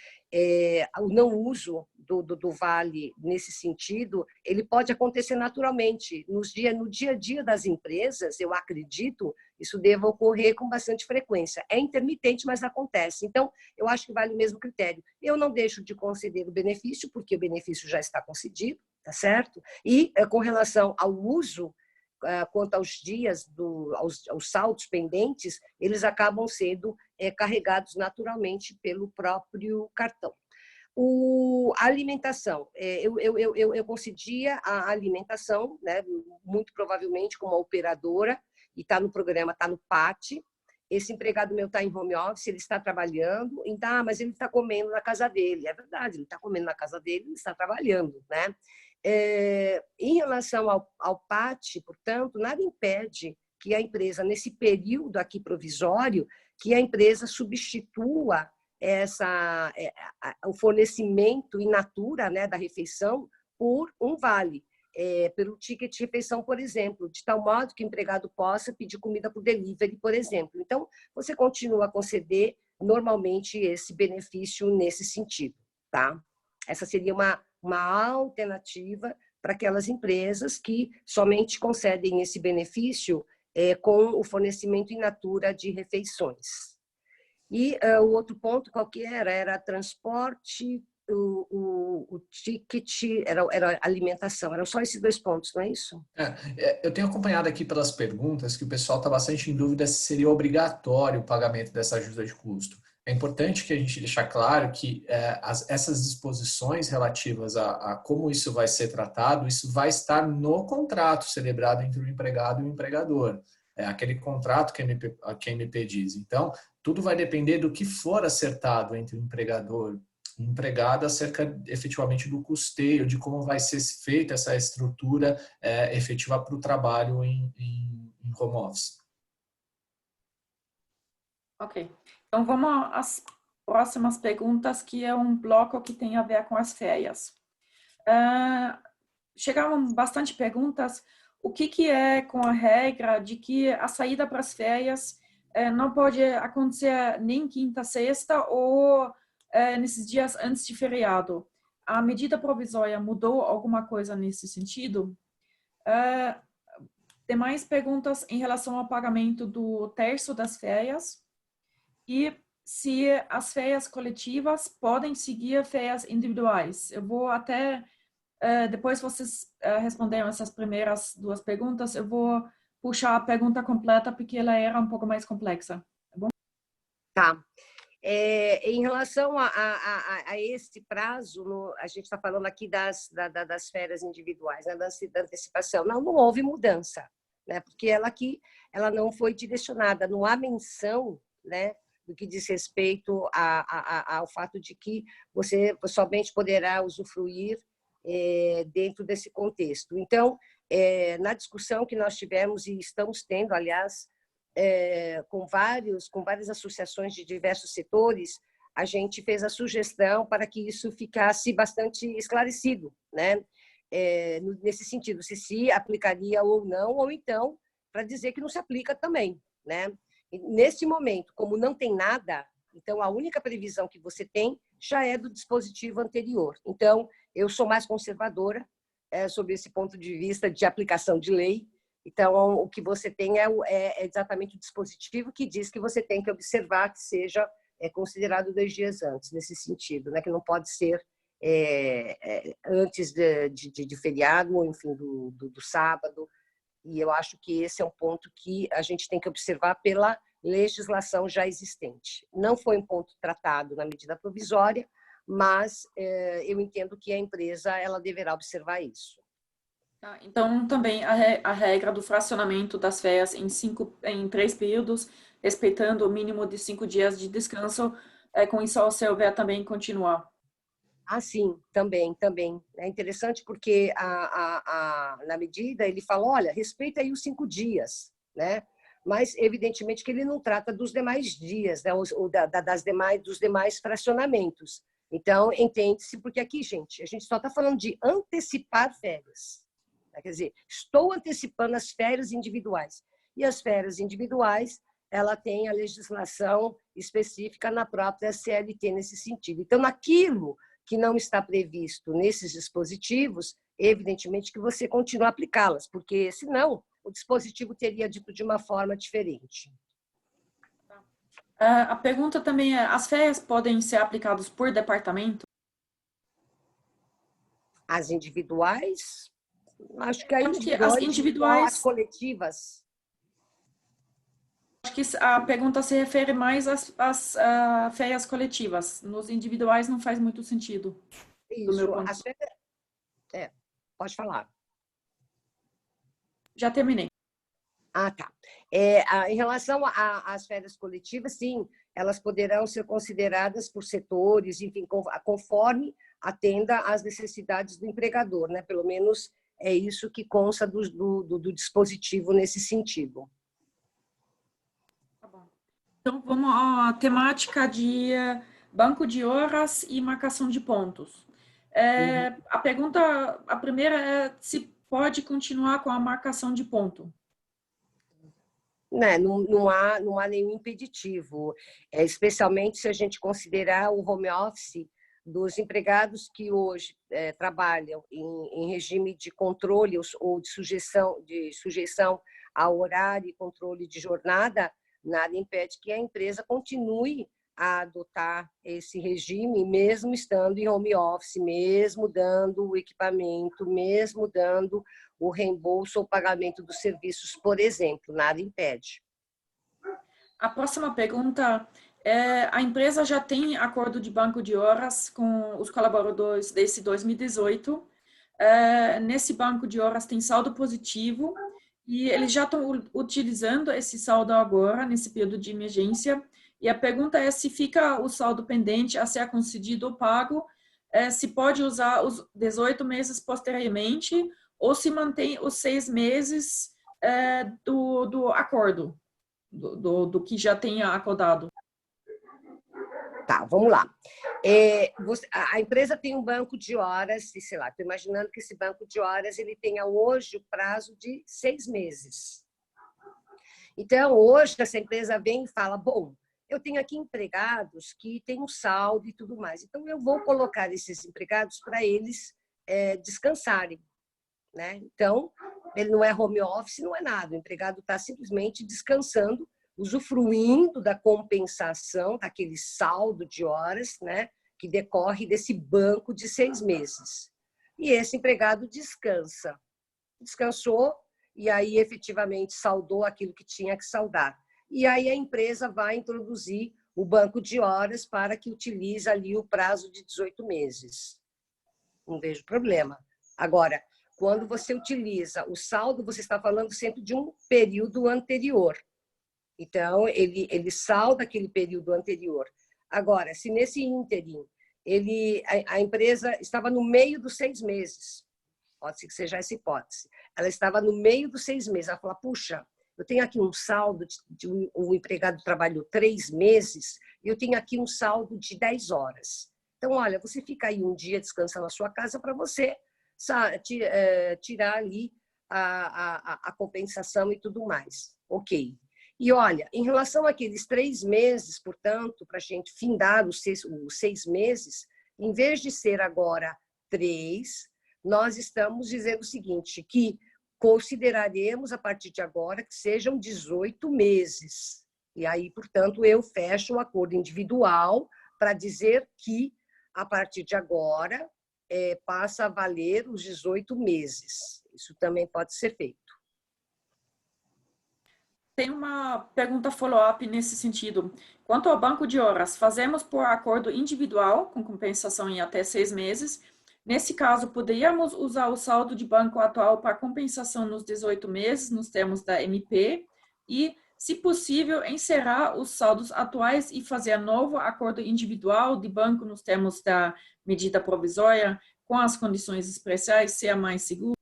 o não uso do Vale nesse sentido, ele pode acontecer naturalmente. No dia a dia das empresas, eu acredito, isso deva ocorrer com bastante frequência. É intermitente, mas acontece. Então, eu acho que vale o mesmo critério. Eu não deixo de conceder o benefício, porque o benefício já está concedido, tá certo? E, com relação ao uso, quanto aos dias, aos saldos pendentes, eles acabam sendo carregados naturalmente pelo próprio cartão. A alimentação, eu concedia a alimentação, né, muito provavelmente como operadora, e está no programa, está no PAT. Esse empregado meu está em home office, ele está trabalhando, então, mas ele está comendo na casa dele. É verdade, ele está comendo na casa dele, ele está trabalhando, né? Em relação ao PAT, portanto, nada impede que a empresa, nesse período aqui provisório, que a empresa substitua o fornecimento in natura, né, da refeição por um vale, pelo ticket de refeição, por exemplo, de tal modo que o empregado possa pedir comida por delivery, por exemplo. Então, você continua a conceder normalmente esse benefício nesse sentido, tá? Essa seria uma alternativa para aquelas empresas que somente concedem esse benefício com o fornecimento in natura de refeições. E o outro ponto, qual que era? Era transporte, o ticket, era alimentação. Eram só esses dois pontos, não é isso? Eu tenho acompanhado aqui pelas perguntas que o pessoal está bastante em dúvida se seria obrigatório o pagamento dessa ajuda de custo. É importante que a gente deixe claro que essas disposições relativas a como isso vai ser tratado, isso vai estar no contrato celebrado entre o empregado e o empregador. É aquele contrato que a MP diz. Então, tudo vai depender do que for acertado entre o empregador e o empregado acerca efetivamente do custeio, de como vai ser feita essa estrutura efetiva para o trabalho em home office. Ok. Então, vamos às próximas perguntas, que é um bloco que tem a ver com as férias. Chegaram bastante perguntas. O que é com a regra de que a saída para as férias não pode acontecer nem quinta, sexta ou nesses dias antes de feriado? A medida provisória mudou alguma coisa nesse sentido? Tem mais perguntas em relação ao pagamento do terço das férias e se as férias coletivas podem seguir férias individuais. Eu vou até, depois vocês responderam essas primeiras duas perguntas, eu vou puxar a pergunta completa porque ela era um pouco mais complexa. Tá bom? Tá. Em relação a esse prazo, a gente está falando aqui das férias individuais, né, da antecipação. Não houve mudança. né? Porque ela não foi direcionada, não há menção, né, do que diz respeito ao fato de que você somente poderá usufruir dentro desse contexto. Então, na discussão que nós tivemos e estamos tendo, aliás, com várias associações de diversos setores, a gente fez a sugestão para que isso ficasse bastante esclarecido, né? Nesse sentido, se aplicaria ou não, ou então para dizer que não se aplica também, né? E nesse momento, como não tem nada, então a única previsão que você tem já é do dispositivo anterior. Então, eu sou mais conservadora sobre esse ponto de vista de aplicação de lei. Então, o que você tem é exatamente o dispositivo que diz que você tem que observar que seja considerado 2 dias antes, nesse sentido, né? Que não pode ser antes de feriado, ou enfim, do sábado. E eu acho que esse é um ponto que a gente tem que observar pela legislação já existente. Não foi um ponto tratado na medida provisória, mas eu entendo que a empresa ela deverá observar isso. Então, também a regra do fracionamento das férias em 3 períodos, respeitando o mínimo de 5 dias de descanso, com isso a OCE também continuar. Ah, sim, também. É interessante porque na medida ele fala, olha, respeita aí os 5 dias, né? Mas evidentemente que ele não trata dos demais dias, né? Ou dos demais fracionamentos. Então, entende-se, porque aqui, gente, a gente só está falando de antecipar férias. Quer dizer, estou antecipando as férias individuais. E as férias individuais, ela tem a legislação específica na própria CLT nesse sentido. Então, naquilo que não está previsto nesses dispositivos, evidentemente que você continua a aplicá-las, porque senão o dispositivo teria dito de uma forma diferente. A pergunta também é, as férias podem ser aplicadas por departamento? As individuais, acho que as individuais, as coletivas. acho que a pergunta se refere mais às férias coletivas. Nos individuais não faz muito sentido. Isso, as férias... pode falar. Já terminei. Ah, tá. Em relação às férias coletivas, sim, elas poderão ser consideradas por setores, enfim, conforme atenda às necessidades do empregador, né? Pelo menos é isso que consta do dispositivo nesse sentido. Tá bom. Então, vamos à temática de banco de horas e marcação de pontos. A primeira é se pode continuar com a marcação de ponto. Não há nenhum impeditivo, especialmente se a gente considerar o home office dos empregados que hoje trabalham em regime de controle ou de sujeição ao horário e controle de jornada. Nada impede que a empresa continue a adotar esse regime, mesmo estando em home office, mesmo dando o equipamento, mesmo dando o reembolso ou pagamento dos serviços, por exemplo, nada impede. A próxima pergunta é, a empresa já tem acordo de banco de horas com os colaboradores desde 2018. Nesse banco de horas tem saldo positivo e eles já estão utilizando esse saldo agora, nesse período de emergência. E a pergunta é se fica o saldo pendente a ser concedido ou pago, se pode usar os 18 meses posteriormente ou se mantém os 6 meses do acordo, do que já tenha acordado. Tá, vamos lá. A empresa tem um banco de horas, e sei lá, estou imaginando que esse banco de horas ele tenha hoje o prazo de 6 meses. Então, hoje, essa empresa vem e fala, bom, eu tenho aqui empregados que têm um saldo e tudo mais, então eu vou colocar esses empregados para eles descansarem, né? Então, ele não é home office, não é nada, o empregado está simplesmente descansando, usufruindo da compensação, daquele saldo de horas, né, que decorre desse banco de 6 meses. E esse empregado descansou e aí efetivamente saldou aquilo que tinha que saldar. E aí a empresa vai introduzir o banco de horas para que utilize ali o prazo de 18 meses. Não vejo problema. Agora, quando você utiliza o saldo, você está falando sempre de um período anterior. Então, ele salda aquele período anterior. Agora, se nesse ínterim a empresa estava no meio dos 6 meses, pode ser que seja essa hipótese, ela estava no meio dos 6 meses, ela fala, puxa, eu tenho aqui um saldo o empregado trabalhou 3 meses e eu tenho aqui um saldo de 10 horas. Então, olha, você fica aí um dia descansando na sua casa para você tirar ali a compensação e tudo mais. Ok. E olha, em relação àqueles 3 meses, portanto, para a gente findar os 6 meses, em vez de ser agora 3, nós estamos dizendo o seguinte, que consideraremos a partir de agora que sejam 18 meses. E aí, portanto, eu fecho o acordo individual para dizer que, a partir de agora, passa a valer os 18 meses. Isso também pode ser feito. Tem uma pergunta follow-up nesse sentido. Quanto ao banco de horas, fazemos por acordo individual, com compensação em até 6 meses. Nesse caso, poderíamos usar o saldo de banco atual para compensação nos 18 meses, nos termos da MP, e, se possível, encerrar os saldos atuais e fazer novo acordo individual de banco nos termos da medida provisória, com as condições especiais, ser mais seguro?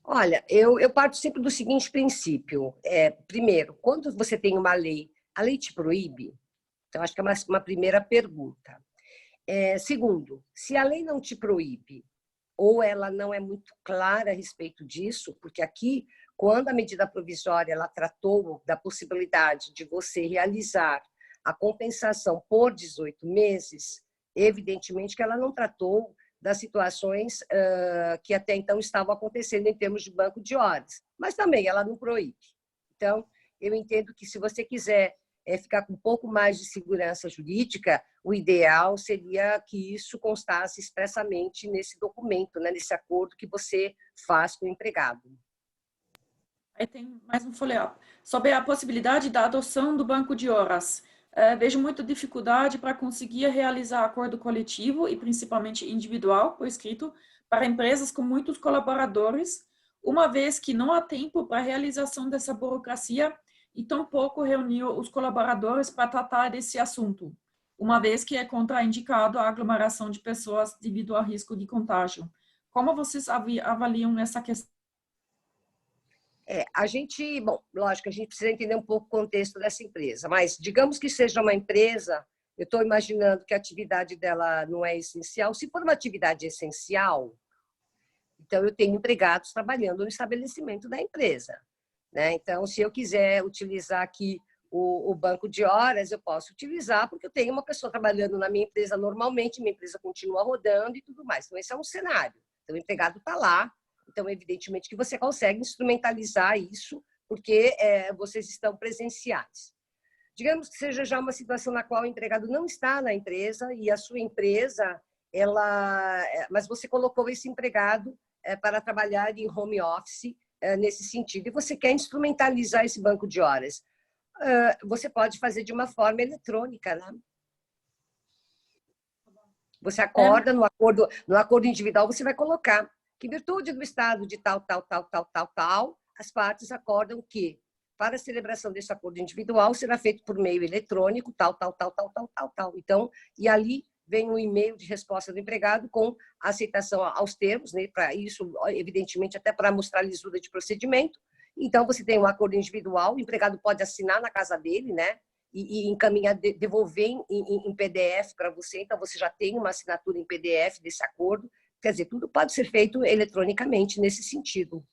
Olha, eu parto sempre do seguinte princípio. Primeiro, quando você tem uma lei, a lei te proíbe? Então, acho que é uma primeira pergunta. Segundo, se a lei não te proíbe, ou ela não é muito clara a respeito disso, porque aqui, quando a medida provisória ela tratou da possibilidade de você realizar a compensação por 18 meses, evidentemente que ela não tratou das situações que até então estavam acontecendo em termos de banco de horas, mas também ela não proíbe. Então, eu entendo que se você quiser ficar com um pouco mais de segurança jurídica, o ideal seria que isso constasse expressamente nesse documento, né, nesse acordo que você faz com o empregado. Aí tem mais um follow-up. Sobre a possibilidade da adoção do banco de horas. Vejo muita dificuldade para conseguir realizar acordo coletivo e principalmente individual, por escrito, para empresas com muitos colaboradores, uma vez que não há tempo para a realização dessa burocracia e tampouco reunir os colaboradores para tratar desse assunto, uma vez que é contraindicado a aglomeração de pessoas devido ao risco de contágio. Como vocês avaliam essa questão? A gente, bom, lógico, a gente precisa entender um pouco o contexto dessa empresa, mas digamos que seja uma empresa, eu estou imaginando que a atividade dela não é essencial. Se for uma atividade essencial, então eu tenho empregados trabalhando no estabelecimento da empresa, né? Então, se eu quiser utilizar aqui o banco de horas, eu posso utilizar, porque eu tenho uma pessoa trabalhando na minha empresa normalmente, minha empresa continua rodando e tudo mais. Então, esse é um cenário. Então, o empregado está lá. Então, evidentemente que você consegue instrumentalizar isso, porque vocês estão presenciais. Digamos que seja já uma situação na qual o empregado não está na empresa e a sua empresa, mas você colocou esse empregado para trabalhar em home office nesse sentido, e você quer instrumentalizar esse banco de horas. Você pode fazer de uma forma eletrônica, né? Você acorda no acordo individual, você vai colocar que, em virtude do estado de tal, as partes acordam que, para a celebração desse acordo individual, será feito por meio eletrônico, tal. Então, e ali vem um e-mail de resposta do empregado com a aceitação aos termos, né? Para isso, evidentemente, até para mostrar a lisura de procedimento. Então, você tem um acordo individual, o empregado pode assinar na casa dele, né? E encaminhar, devolver em PDF para você. Então, você já tem uma assinatura em PDF desse acordo. Quer dizer, tudo pode ser feito eletronicamente nesse sentido.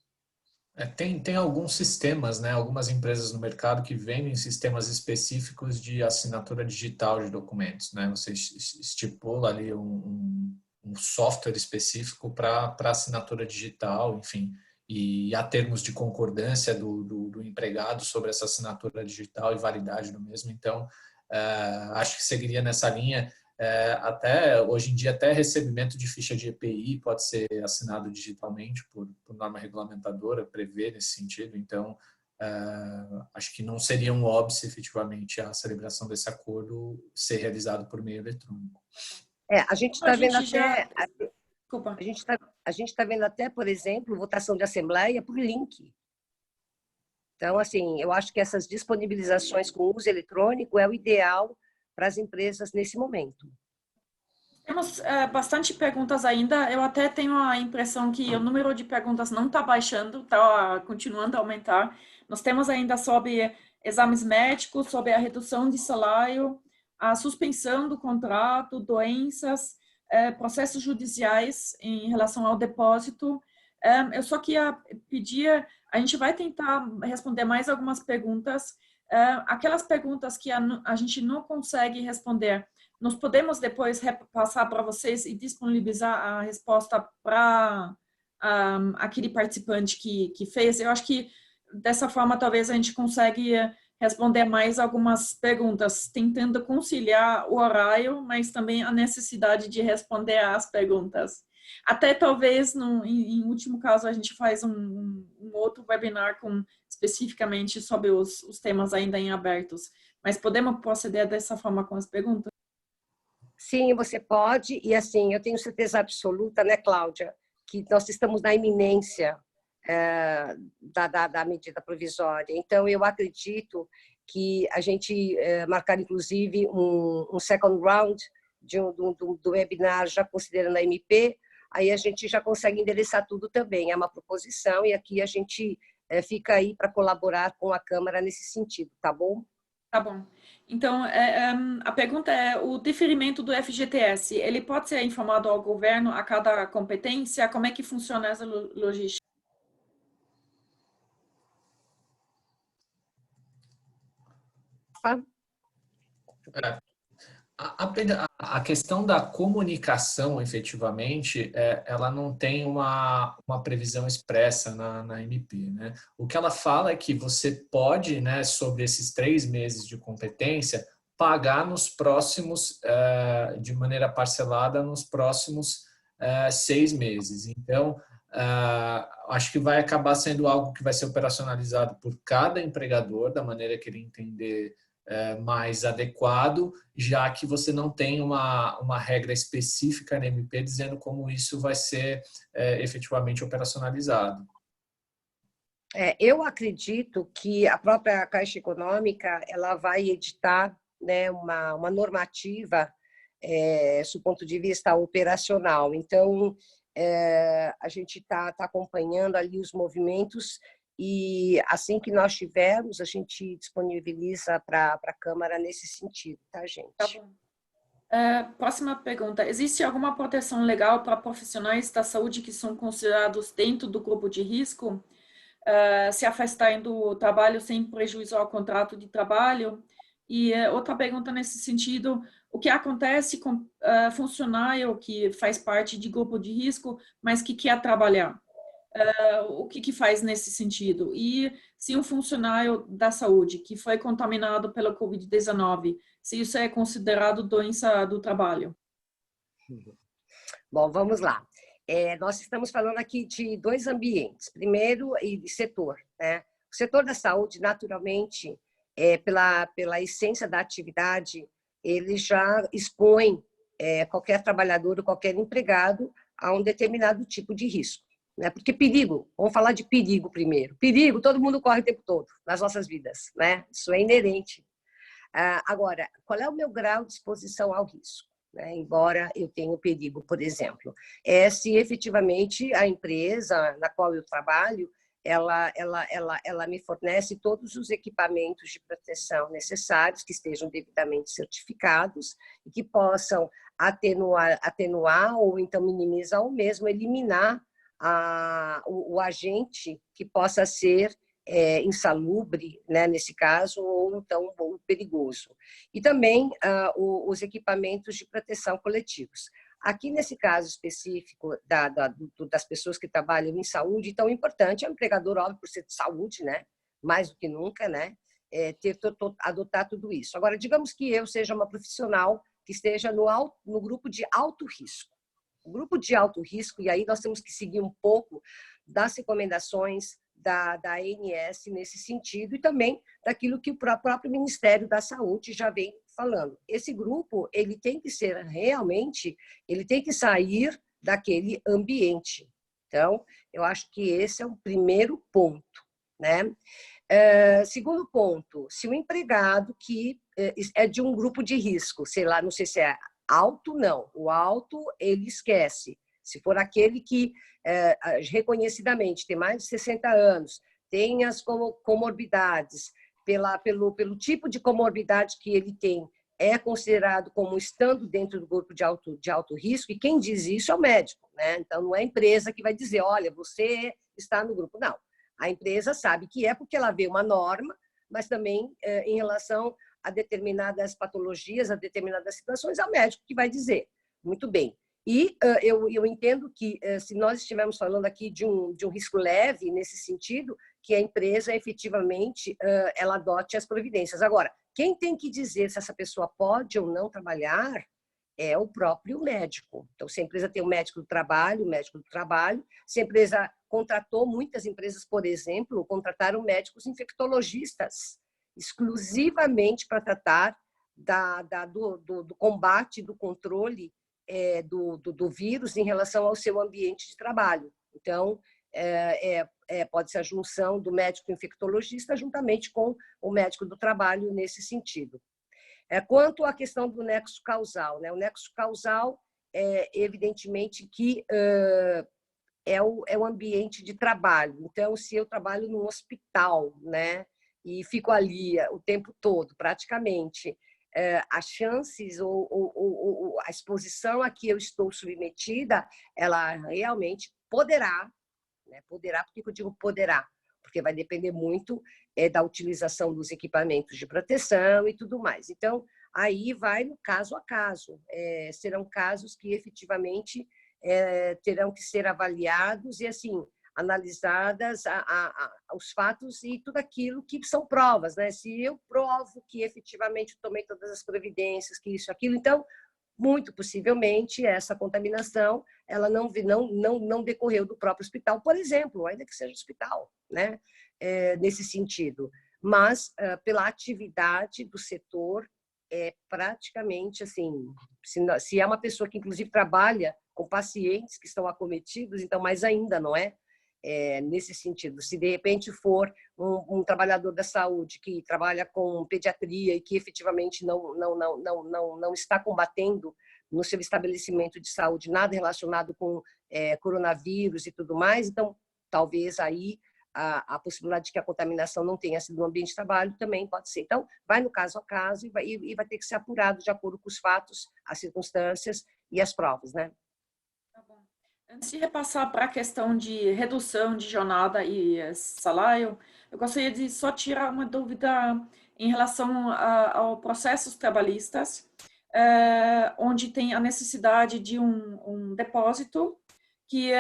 Tem alguns sistemas, né? Algumas empresas no mercado que vendem sistemas específicos de assinatura digital de documentos, né? Você estipula ali um software específico para assinatura digital, enfim, e há termos de concordância do empregado sobre essa assinatura digital e validade do mesmo. Então, acho que seguiria nessa linha. Até hoje em dia, até recebimento de ficha de EPI pode ser assinado digitalmente por norma regulamentadora, prevê nesse sentido. Então, acho que não seria um óbice, efetivamente, a celebração desse acordo ser realizado por meio eletrônico. A gente está vendo até... Desculpa. A gente tá vendo até, por exemplo, votação de assembleia por link. Então, assim, eu acho que essas disponibilizações com uso eletrônico é o ideal para as empresas nesse momento. Temos bastante perguntas ainda. Eu até tenho a impressão que o número de perguntas não está baixando, está continuando a aumentar. Nós temos ainda sobre exames médicos, sobre a redução de salário, a suspensão do contrato, doenças, processos judiciais em relação ao depósito. Eu só queria pedir, a gente vai tentar responder mais algumas perguntas. Aquelas perguntas que a gente não consegue responder, nós podemos depois repassar para vocês e disponibilizar a resposta para aquele participante que fez. Eu acho que dessa forma talvez a gente consegue responder mais algumas perguntas, tentando conciliar o horário, mas também a necessidade de responder às perguntas. Até talvez, em último caso, a gente faz um outro webinar especificamente sobre os temas ainda em abertos. Mas podemos proceder dessa forma com as perguntas? Sim, você pode. E assim, eu tenho certeza absoluta, né, Cláudia, que nós estamos na iminência da medida provisória. Então, eu acredito que a gente marcar, inclusive, um second round do webinar, já considerando a MP, aí a gente já consegue endereçar tudo também. É uma proposição e aqui a gente fica aí para colaborar com a Câmara nesse sentido, tá bom? Tá bom. Então, a pergunta é, o diferimento do FGTS, ele pode ser informado ao governo a cada competência? Como é que funciona essa logística? A questão da comunicação, efetivamente, ela não tem uma previsão expressa na MP, né? O que ela fala é que você pode, né, sobre esses 3 meses de competência, pagar nos próximos, de maneira parcelada, nos próximos 6 meses. Então, acho que vai acabar sendo algo que vai ser operacionalizado por cada empregador, da maneira que ele entender mais adequado, já que você não tem uma regra específica na MP dizendo como isso vai ser efetivamente operacionalizado. Eu acredito que a própria Caixa Econômica ela vai editar, né, uma normativa do ponto de vista operacional. Então, a gente está acompanhando ali os movimentos e assim que nós tivermos, a gente disponibiliza para a Câmara nesse sentido, tá, gente? Tá bom. Próxima pergunta. Existe alguma proteção legal para profissionais da saúde que são considerados dentro do grupo de risco? Se afastarem do trabalho sem prejuízo ao contrato de trabalho? E outra pergunta nesse sentido, o que acontece com funcionário que faz parte de grupo de risco, mas que quer trabalhar? O que faz nesse sentido? E se um funcionário da saúde que foi contaminado pela Covid-19, se isso é considerado doença do trabalho? Bom, vamos lá. Nós estamos falando aqui de 2 ambientes. Primeiro, e de setor, né? O setor da saúde, naturalmente, pela essência da atividade, ele já expõe qualquer trabalhador ou qualquer empregado a um determinado tipo de risco. Né? Porque perigo, vamos falar de perigo primeiro. Perigo, todo mundo corre o tempo todo nas nossas vidas, né? Isso é inerente. Agora, qual é o meu grau de exposição ao risco? Né? Embora eu tenha o perigo, por exemplo, se efetivamente a empresa na qual eu trabalho, ela me fornece todos os equipamentos de proteção necessários, que estejam devidamente certificados e que possam atenuar ou então minimizar ou mesmo eliminar o agente que possa ser insalubre, né, nesse caso, ou então perigoso. E também os equipamentos de proteção coletivos. Aqui, nesse caso específico das pessoas que trabalham em saúde, tão importante é o empregador, óbvio, por ser de saúde, né, mais do que nunca, né, adotar tudo isso. Agora, digamos que eu seja uma profissional que esteja no grupo de alto risco. O grupo de alto risco, e aí nós temos que seguir um pouco das recomendações da ANS nesse sentido e também daquilo que o próprio Ministério da Saúde já vem falando. Esse grupo, ele tem que ser realmente, ele tem que sair daquele ambiente. Então, eu acho que esse é o primeiro ponto, né? Segundo ponto, se o empregado que é de um grupo de risco, sei lá, não sei se é alto, não. O alto, ele esquece. Se for aquele que reconhecidamente tem mais de 60 anos, tem as comorbidades, pelo tipo de comorbidade que ele tem, é considerado como estando dentro do grupo de alto risco, e quem diz isso é o médico, né? Então, não é a empresa que vai dizer, olha, você está no grupo. Não, a empresa sabe que é porque ela vê uma norma, mas também em relação a determinadas patologias, a determinadas situações, é o médico que vai dizer. Muito bem. E eu entendo que, se nós estivermos falando aqui de um risco leve, nesse sentido, que a empresa efetivamente ela adote as providências. Agora, quem tem que dizer se essa pessoa pode ou não trabalhar é o próprio médico. Então, se a empresa tem o médico do trabalho, se a empresa contratou, muitas empresas, por exemplo, contrataram médicos infectologistas exclusivamente para tratar do combate, do controle do vírus em relação ao seu ambiente de trabalho. Então, pode ser a junção do médico infectologista juntamente com o médico do trabalho nesse sentido. Quanto à questão do nexo causal, né? O nexo causal evidentemente que é o ambiente de trabalho. Então, se eu trabalho num hospital, né, e fico ali o tempo todo, praticamente, as chances ou a exposição a que eu estou submetida, ela realmente poderá, né? Poderá, por que eu digo poderá? Porque vai depender muito da utilização dos equipamentos de proteção e tudo mais. Então, aí vai no caso a caso. Serão casos que efetivamente terão que ser avaliados e, assim, analisadas os fatos e tudo aquilo que são provas, né? Se eu provo que efetivamente tomei todas as providências, que isso, aquilo, então, muito possivelmente essa contaminação ela não decorreu do próprio hospital, por exemplo, ainda que seja hospital, né? Nesse sentido. Mas, pela atividade do setor, praticamente assim, se é uma pessoa que inclusive trabalha com pacientes que estão acometidos, então mais ainda, não é? Nesse sentido, se de repente for um trabalhador da saúde que trabalha com pediatria e que efetivamente não está combatendo no seu estabelecimento de saúde nada relacionado com coronavírus e tudo mais, então talvez aí a possibilidade de que a contaminação não tenha sido no ambiente de trabalho também pode ser. Então, vai no caso a caso e vai ter que ser apurado de acordo com os fatos, as circunstâncias e as provas, né? Tá bom. Antes de repassar para a questão de redução de jornada e salário, eu gostaria de só tirar uma dúvida em relação aos processos trabalhistas, onde tem a necessidade de um depósito, que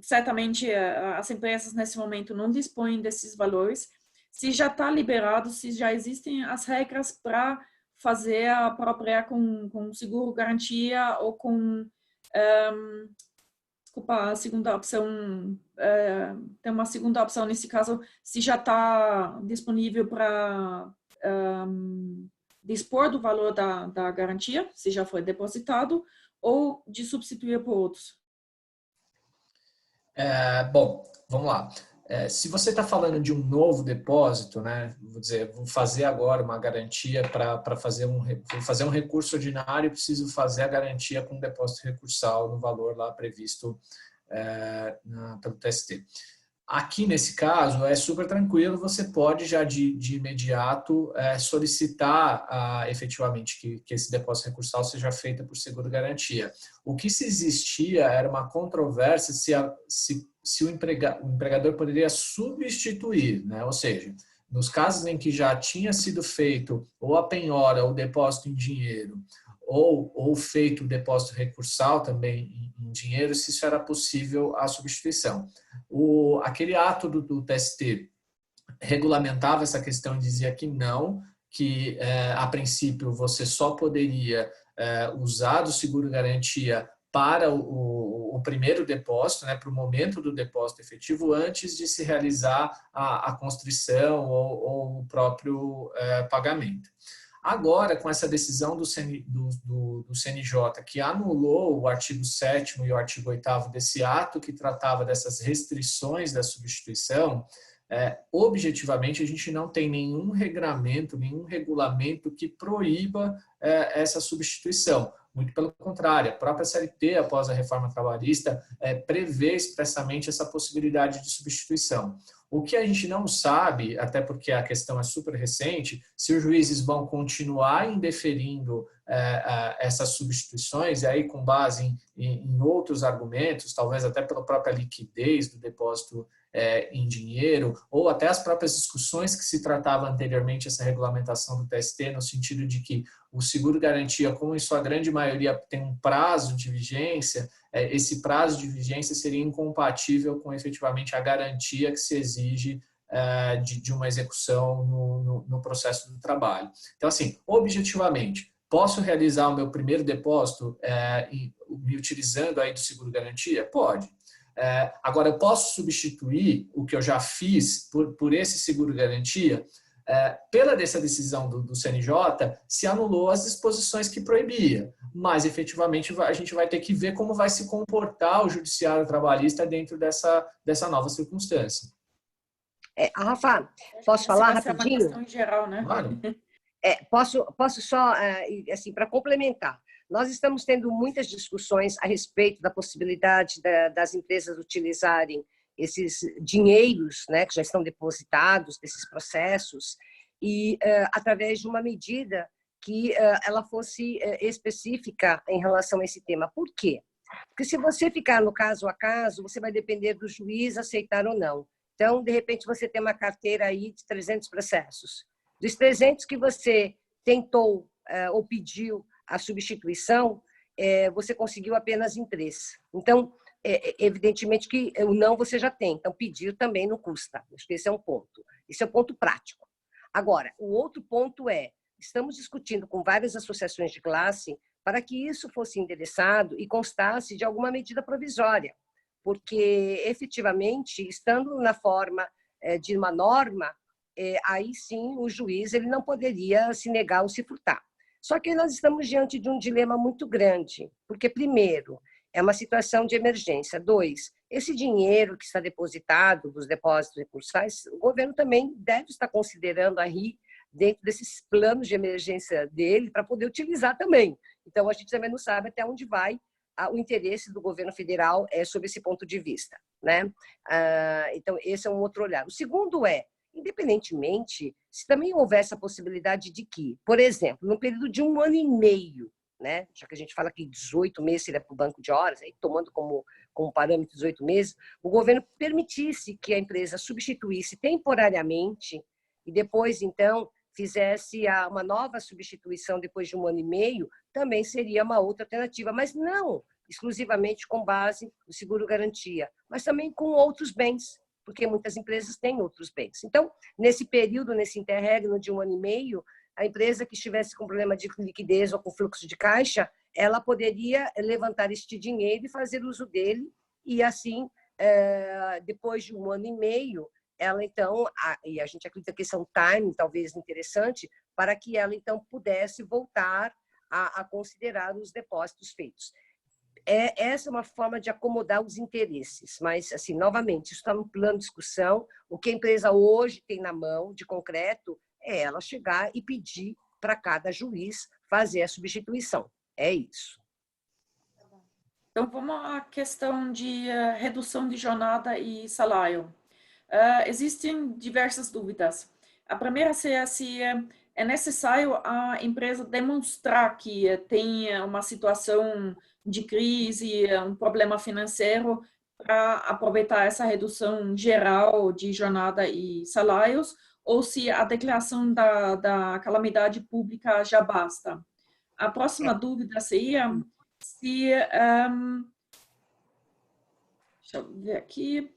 certamente as empresas nesse momento não dispõem desses valores. Se já está liberado, se já existem as regras para fazer a própria com seguro garantia ou com desculpa, a segunda opção, tem uma segunda opção nesse caso, se já está disponível para dispor do valor da garantia, se já foi depositado, ou de substituir por outros. Bom, vamos lá. Se você está falando de um novo depósito, né, vou dizer, vou fazer agora uma garantia para fazer um recurso ordinário, preciso fazer a garantia com depósito recursal no valor lá previsto pelo TST. Aqui, nesse caso, é super tranquilo, você pode já de imediato solicitar efetivamente que esse depósito recursal seja feito por seguro-garantia. O que se existia era uma controvérsia se o empregador poderia substituir, né? Ou seja, nos casos em que já tinha sido feito ou a penhora ou depósito em dinheiro, ou feito o depósito recursal também em dinheiro, se isso era possível a substituição. Aquele ato do TST regulamentava essa questão e dizia que não, que a princípio você só poderia usar do seguro-garantia para o primeiro depósito, né, para o momento do depósito efetivo, antes de se realizar a constrição ou o próprio pagamento. Agora, com essa decisão do CNJ, que anulou o artigo 7º e o artigo 8º desse ato que tratava dessas restrições da substituição, objetivamente a gente não tem nenhum regramento, nenhum regulamento que proíba essa substituição. Muito pelo contrário, a própria CLT, após a reforma trabalhista, prevê expressamente essa possibilidade de substituição. O que a gente não sabe, até porque a questão é super recente, se os juízes vão continuar indeferindo essas substituições, e aí com base em outros argumentos, talvez até pela própria liquidez do depósito em dinheiro, ou até as próprias discussões que se tratava anteriormente essa regulamentação do TST, no sentido de que o seguro-garantia, como em sua grande maioria tem um prazo de vigência, esse prazo de vigência seria incompatível com efetivamente a garantia que se exige de uma execução no processo do trabalho. Então, assim, objetivamente, posso realizar o meu primeiro depósito me utilizando aí do seguro-garantia? Pode. Agora, eu posso substituir o que eu já fiz por esse seguro-garantia? Pela dessa decisão do CNJ, se anulou as disposições que proibia, mas efetivamente a gente vai ter que ver como vai se comportar o judiciário trabalhista dentro dessa nova circunstância. Rafa, posso falar rapidinho? É uma questão em geral, né? Claro. Posso só, assim, para complementar. Nós estamos tendo muitas discussões a respeito da possibilidade das empresas utilizarem esses dinheiros, né, que já estão depositados desses processos e através de uma medida que ela fosse específica em relação a esse tema. Por quê? Porque se você ficar no caso a caso, você vai depender do juiz aceitar ou não. Então, de repente, você tem uma carteira aí de 300 processos. Dos 300 que você tentou ou pediu a substituição, você conseguiu apenas em 3. Então, evidentemente que o não você já tem. Então, pedir também não custa. Acho que esse é um ponto. Esse é um ponto prático. Agora, o outro ponto estamos discutindo com várias associações de classe para que isso fosse endereçado e constasse de alguma medida provisória, porque, efetivamente, estando na forma de uma norma, aí sim o juiz ele não poderia se negar ou se furtar. Só que nós estamos diante de um dilema muito grande, porque, primeiro, é uma situação de emergência. 2, esse dinheiro que está depositado dos depósitos recursais, o governo também deve estar considerando aí dentro desses planos de emergência dele para poder utilizar também. Então, a gente também não sabe até onde vai o interesse do governo federal sobre esse ponto de vista, né? Então, esse é um outro olhar. O segundo independentemente, se também houvesse a possibilidade de que, por exemplo, no período de 1 ano e meio, né, já que a gente fala que 18 meses seria para o banco de horas, aí tomando como parâmetro 18 meses, o governo permitisse que a empresa substituísse temporariamente e depois, então, fizesse uma nova substituição depois de 1 ano e meio, também seria uma outra alternativa, mas não exclusivamente com base no seguro-garantia, mas também com outros bens, porque muitas empresas têm outros bens. Então, nesse período, nesse interregno de 1 ano e meio, a empresa que estivesse com problema de liquidez ou com fluxo de caixa, ela poderia levantar este dinheiro e fazer uso dele, e assim, depois de 1 ano e meio, ela então, e a gente acredita que esse é um timing talvez interessante, para que ela então pudesse voltar a considerar os depósitos feitos. Essa é uma forma de acomodar os interesses, mas, assim, novamente, isso está no plano de discussão. O que a empresa hoje tem na mão, de concreto, é ela chegar e pedir para cada juiz fazer a substituição. É isso. Então, vamos à questão de redução de jornada e salário. Existem diversas dúvidas. A primeira seria se é necessário a empresa demonstrar que tem uma situação de crise, um problema financeiro, para aproveitar essa redução geral de jornada e salários, ou se a declaração da calamidade pública já basta. A próxima dúvida seria se... deixa eu ver aqui...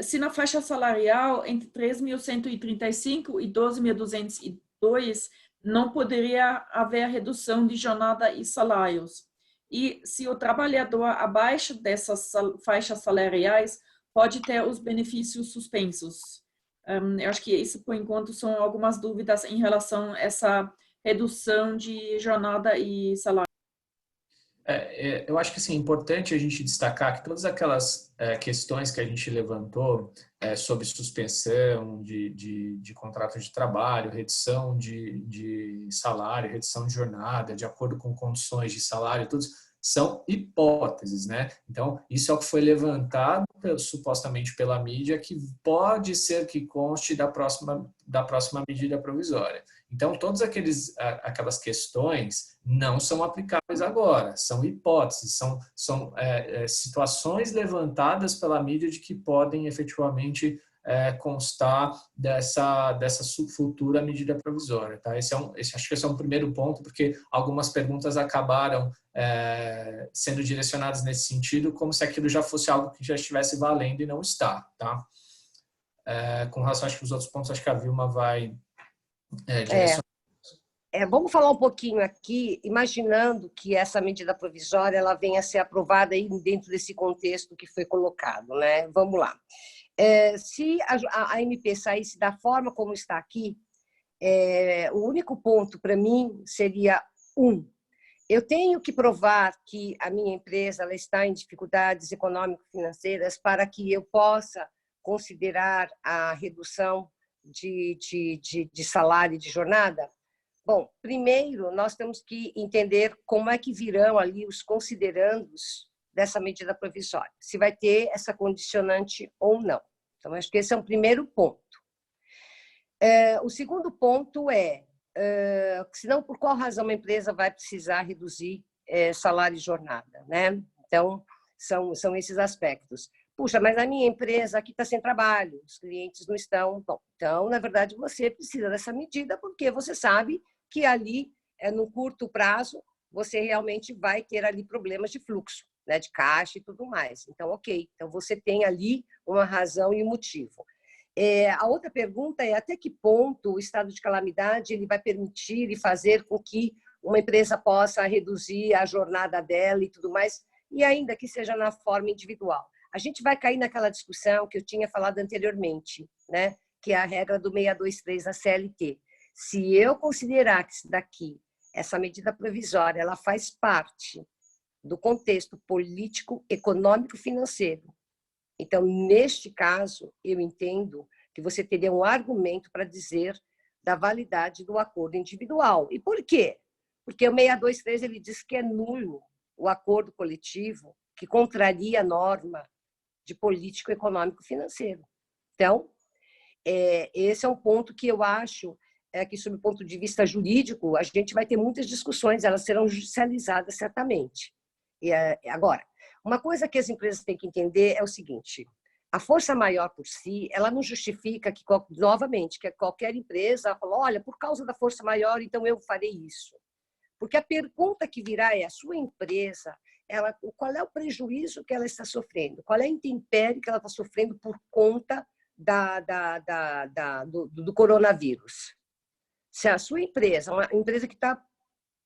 se na faixa salarial entre 3.135 e 12.202 não poderia haver redução de jornada e salários. E se o trabalhador abaixo dessas faixas salariais pode ter os benefícios suspensos. Eu acho que isso, por enquanto, são algumas dúvidas em relação a essa redução de jornada e salário. Eu acho que assim, é importante a gente destacar que todas aquelas questões que a gente levantou sobre suspensão de contrato de trabalho, redução de salário, redução de jornada, de acordo com condições de salário, todos são hipóteses, né? Então, isso é o que foi levantado supostamente pela mídia, que pode ser que conste da próxima medida provisória. Então, todas aquelas questões não são aplicáveis agora, são hipóteses, são situações levantadas pela mídia de que podem efetivamente constar dessa futura medida provisória. Tá? Acho que esse é um primeiro ponto, porque algumas perguntas acabaram sendo direcionadas nesse sentido, como se aquilo já fosse algo que já estivesse valendo e não está. Tá? Com relação, acho que os outros pontos, acho que a Vilma vai direcionar. Vamos falar um pouquinho aqui, imaginando que essa medida provisória ela venha a ser aprovada aí dentro desse contexto que foi colocado, né? Vamos lá. Se a MP saísse da forma como está aqui, o único ponto para mim seria eu tenho que provar que a minha empresa ela está em dificuldades econômico-financeiras para que eu possa considerar a redução de salário e de jornada? Bom, primeiro, nós temos que entender como é que virão ali os considerandos dessa medida provisória, se vai ter essa condicionante ou não. Então, acho que esse é o primeiro ponto. O segundo ponto senão, por qual razão uma empresa vai precisar reduzir salário e jornada, né? Então, são esses aspectos. Puxa, mas a minha empresa aqui está sem trabalho, os clientes não estão. Bom, então, na verdade, você precisa dessa medida porque você sabe que ali, no curto prazo, você realmente vai ter ali problemas de fluxo, né, de caixa e tudo mais. Então, ok. Então, você tem ali uma razão e um motivo. A outra pergunta é até que ponto o estado de calamidade ele vai permitir e fazer com que uma empresa possa reduzir a jornada dela e tudo mais, e ainda que seja na forma individual. A gente vai cair naquela discussão que eu tinha falado anteriormente, né, que é a regra do 623 da CLT. Se eu considerar que essa medida provisória, ela faz parte do contexto político, econômico e financeiro, então, neste caso, eu entendo que você teria um argumento para dizer da validade do acordo individual. E por quê? Porque o 623 ele diz que é nulo o acordo coletivo que contraria a norma de político, econômico e financeiro. Então, esse é um ponto que eu acho que, sob o ponto de vista jurídico, a gente vai ter muitas discussões, elas serão judicializadas certamente. Agora, uma coisa que as empresas têm que entender é o seguinte: a força maior por si, ela não justifica que, novamente, que qualquer empresa fala, olha, por causa da força maior, então eu farei isso. Porque a pergunta que virá é: a sua empresa, qual é o prejuízo que ela está sofrendo? Qual é a intempérie que ela está sofrendo por conta do coronavírus? Se a sua empresa, uma empresa que está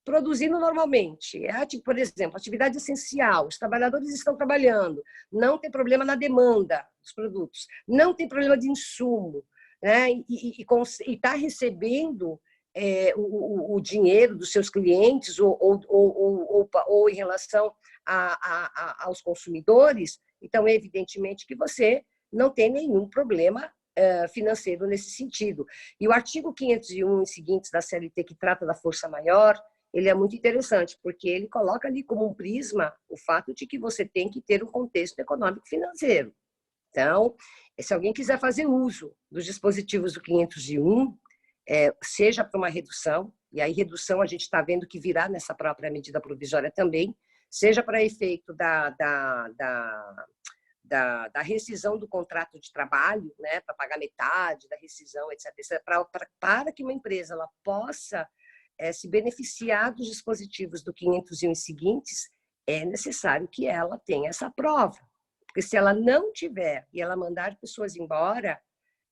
produzindo normalmente, por exemplo, atividade essencial, os trabalhadores estão trabalhando, não tem problema na demanda dos produtos, não tem problema de insumo, né? E está recebendo o dinheiro dos seus clientes ou em relação aos consumidores, então, evidentemente, que você não tem nenhum problema financeiro nesse sentido. E o artigo 501 e seguintes da CLT, que trata da força maior, ele é muito interessante, porque ele coloca ali como um prisma o fato de que você tem que ter um contexto econômico financeiro. Então, se alguém quiser fazer uso dos dispositivos do 501, seja para uma redução, e aí redução a gente está vendo que virá nessa própria medida provisória também, seja para efeito da rescisão do contrato de trabalho, né, para pagar metade da rescisão, etc., para que uma empresa ela possa se beneficiar dos dispositivos do 501 e seguintes, é necessário que ela tenha essa prova. Porque se ela não tiver e ela mandar pessoas embora,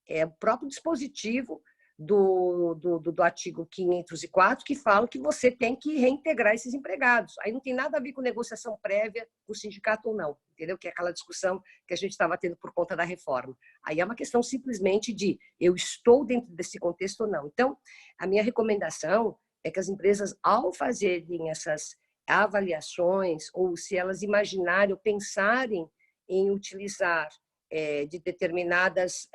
o próprio dispositivo do artigo 504 que fala que você tem que reintegrar esses empregados. Aí não tem nada a ver com negociação prévia com o sindicato ou não, entendeu? Que é aquela discussão que a gente estava tendo por conta da reforma. Aí é uma questão simplesmente de eu estou dentro desse contexto ou não. Então, a minha recomendação é que as empresas, ao fazerem essas avaliações, ou se elas imaginarem ou pensarem em utilizar de determinadas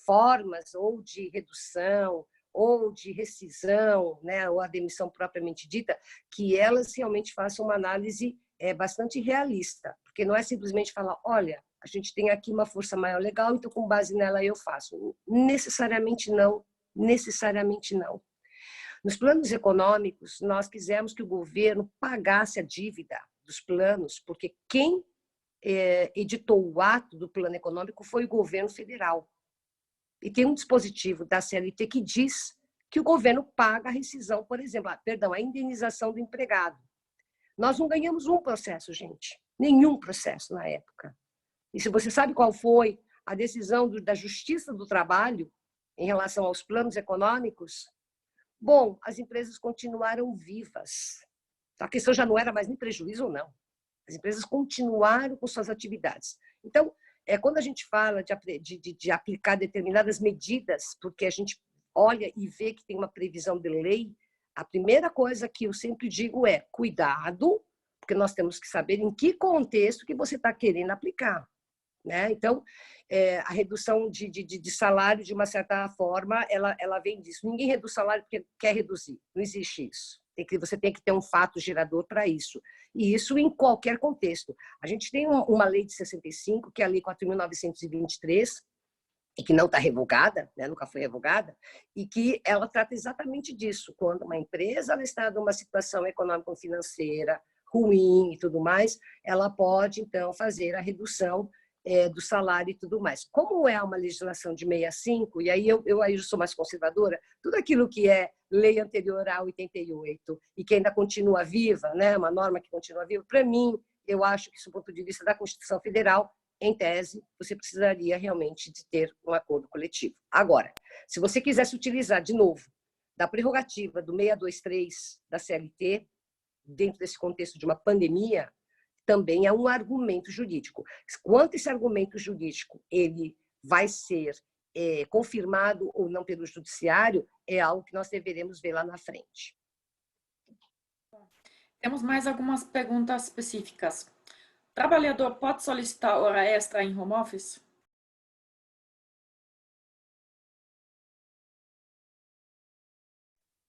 formas ou de redução ou de rescisão, né, ou a demissão propriamente dita, que elas realmente façam uma análise bastante realista, porque não é simplesmente falar, olha, a gente tem aqui uma força maior legal, então com base nela eu faço. Necessariamente não, necessariamente não. Nos planos econômicos, nós quisemos que o governo pagasse a dívida dos planos, porque quem editou o ato do plano econômico foi o governo federal. E tem um dispositivo da CLT que diz que o governo paga a rescisão, por exemplo, a indenização do empregado. Nós não ganhamos um processo, gente, nenhum processo na época. E se você sabe qual foi a decisão da Justiça do Trabalho em relação aos planos econômicos, bom, as empresas continuaram vivas. A questão já não era mais nem prejuízo ou não. As empresas continuaram com suas atividades. Então, quando a gente fala de aplicar determinadas medidas, porque a gente olha e vê que tem uma previsão de lei, a primeira coisa que eu sempre digo é cuidado, porque nós temos que saber em que contexto que você está querendo aplicar. Né? Então, a redução de salário, de uma certa forma, ela vem disso. Ninguém reduz salário porque quer reduzir. Não existe isso. Você tem que ter um fato gerador para isso. E isso em qualquer contexto. A gente tem uma lei de 65, que é a Lei 4.923, e que não está revogada, né? Nunca foi revogada, e que ela trata exatamente disso. Quando uma empresa ela está numa situação econômico-financeira ruim e tudo mais, ela pode, então, fazer a redução do salário e tudo mais. Como é uma legislação de 65, e aí eu sou mais conservadora, tudo aquilo que é lei anterior a 88 e que ainda continua viva, né, uma norma que continua viva, para mim, eu acho que, do ponto de vista da Constituição Federal, em tese, você precisaria realmente de ter um acordo coletivo. Agora, se você quisesse utilizar, de novo, da prerrogativa do 623 da CLT, dentro desse contexto de uma pandemia, também é um argumento jurídico. Quanto esse argumento jurídico ele vai ser confirmado ou não pelo judiciário, é algo que nós deveremos ver lá na frente. Temos mais algumas perguntas específicas. Trabalhador pode solicitar hora extra em home office?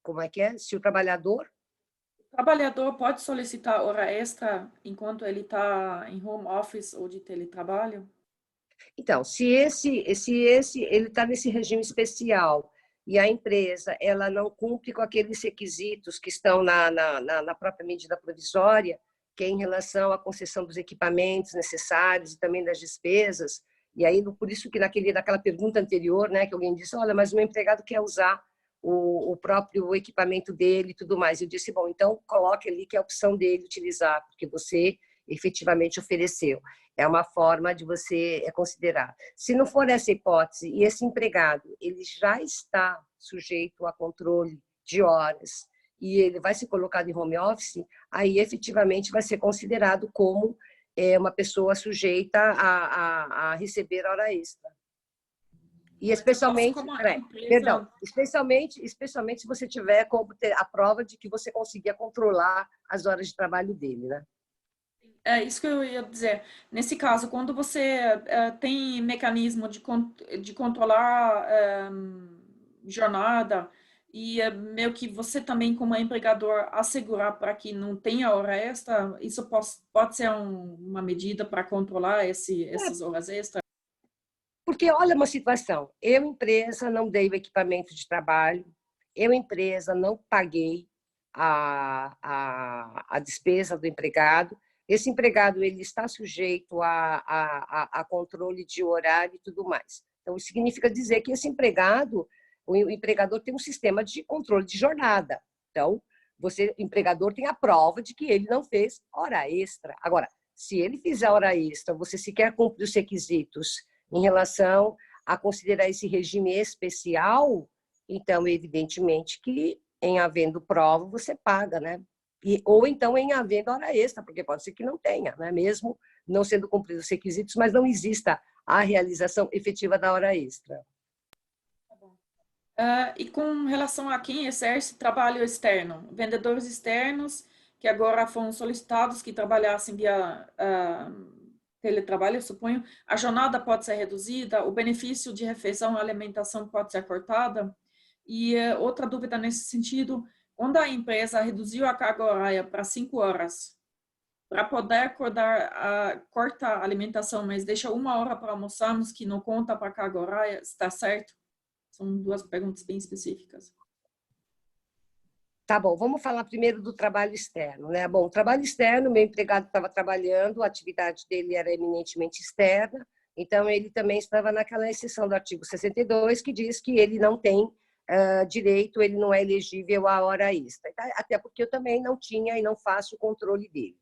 Como é que é? Se o trabalhador Pode solicitar hora extra enquanto ele está em home office ou de teletrabalho? Então, se ele está nesse regime especial e a empresa ela não cumpre com aqueles requisitos que estão na própria medida provisória, que é em relação à concessão dos equipamentos necessários e também das despesas, e aí por isso que naquela pergunta anterior, né, que alguém disse, olha, mas o meu empregado quer usar o próprio equipamento dele e tudo mais. Eu disse, bom, então coloque ali que é a opção dele utilizar, porque você efetivamente ofereceu. É uma forma de você considerar. Se não for essa hipótese e esse empregado ele já está sujeito a controle de horas e ele vai ser colocado em home office, aí efetivamente vai ser considerado como uma pessoa sujeita a receber hora extra. E especialmente, especialmente se você tiver como ter a prova de que você conseguia controlar as horas de trabalho dele, né? É isso que eu ia dizer. Nesse caso, quando você tem mecanismo de controlar jornada e meio que você também, como empregador, assegurar para que não tenha hora extra, isso pode ser uma medida para controlar essas horas extras? Porque olha uma situação, eu, empresa, não dei o equipamento de trabalho, eu, empresa, não paguei a despesa do empregado, esse empregado ele está sujeito a controle de horário e tudo mais. Então, isso significa dizer que esse empregado, o empregador tem um sistema de controle de jornada. Então, o empregador tem a prova de que ele não fez hora extra. Agora, se ele fizer hora extra, você sequer cumpre os requisitos em relação a considerar esse regime especial, então, evidentemente que em havendo prova, você paga, né? Ou então em havendo hora extra, porque pode ser que não tenha, né? Mesmo não sendo cumpridos os requisitos, mas não exista a realização efetiva da hora extra. Tá bom. E com relação a quem exerce trabalho externo, vendedores externos que agora foram solicitados que trabalhassem via teletrabalho, eu suponho, a jornada pode ser reduzida, o benefício de refeição e alimentação pode ser cortada. E outra dúvida nesse sentido, quando a empresa reduziu a carga horária para 5 horas, para poder corta a alimentação, mas deixa 1 hora para almoçarmos, que não conta para a carga horária, está certo? São 2 perguntas bem específicas. Tá bom, vamos falar primeiro do trabalho externo, né? Bom, o trabalho externo, meu empregado estava trabalhando, a atividade dele era eminentemente externa, então ele também estava naquela exceção do artigo 62, que diz que ele não tem direito, ele não é elegível à hora extra. Até porque eu também não tinha e não faço o controle dele.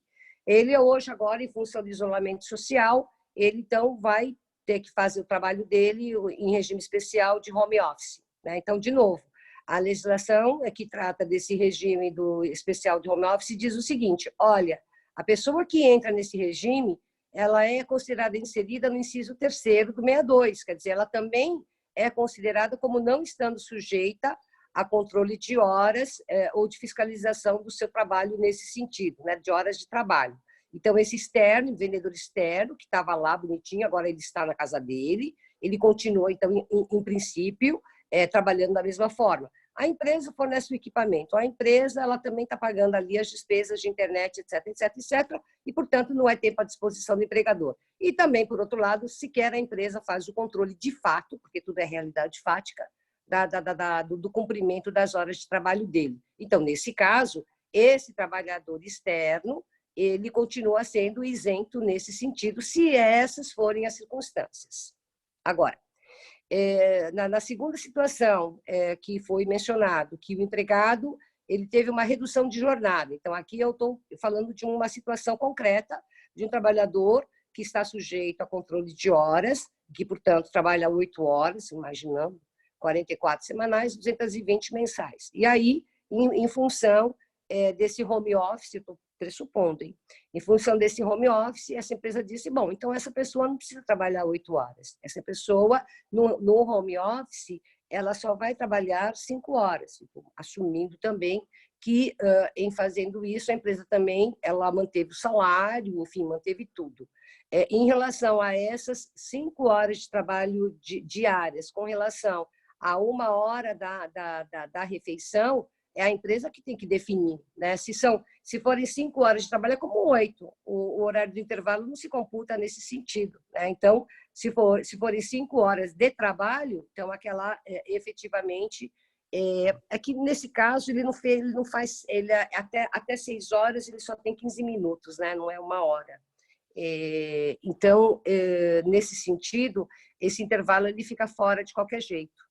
Ele hoje, agora, em função do isolamento social, ele então vai ter que fazer o trabalho dele em regime especial de home office, né? Então, de novo, a legislação que trata desse regime do especial de home office diz o seguinte: olha, a pessoa que entra nesse regime, ela é considerada inserida no inciso 3º do 62, quer dizer, ela também é considerada como não estando sujeita a controle de horas ou de fiscalização do seu trabalho nesse sentido, né, de horas de trabalho. Então, esse externo, vendedor externo, que estava lá bonitinho, agora ele está na casa dele, ele continua, então, em princípio, trabalhando da mesma forma. A empresa fornece o equipamento, a empresa ela também está pagando ali as despesas de internet, etc, etc, etc, e, portanto, não é tempo à disposição do empregador. E também, por outro lado, sequer a empresa faz o controle de fato, porque tudo é realidade fática, do cumprimento das horas de trabalho dele. Então, nesse caso, esse trabalhador externo, ele continua sendo isento nesse sentido, se essas forem as circunstâncias. Agora, na segunda situação que foi mencionado, que o empregado ele teve uma redução de jornada. Então, aqui eu estou falando de uma situação concreta de um trabalhador que está sujeito a controle de horas, que, portanto, trabalha 8 horas, imaginando, 44 semanais, 220 mensais. E aí, em função desse home office, estou pressupondo, hein? Em função desse home office, essa empresa disse, bom, então essa pessoa não precisa trabalhar 8 horas. Essa pessoa, no home office, ela só vai trabalhar 5 horas, assumindo também que, em fazendo isso, a empresa também ela manteve o salário, enfim, manteve tudo. Em relação a essas 5 horas de trabalho diárias, com relação a 1 hora da refeição, é a empresa que tem que definir, né? Se forem 5 horas de trabalho, é como 8. O horário do intervalo não se computa nesse sentido, né? Então, se forem 5 horas de trabalho, então aquela efetivamente é que nesse caso ele não faz até 6 horas ele só tem 15 minutos, né? Não é 1 hora. Então, nesse sentido, esse intervalo ele fica fora de qualquer jeito.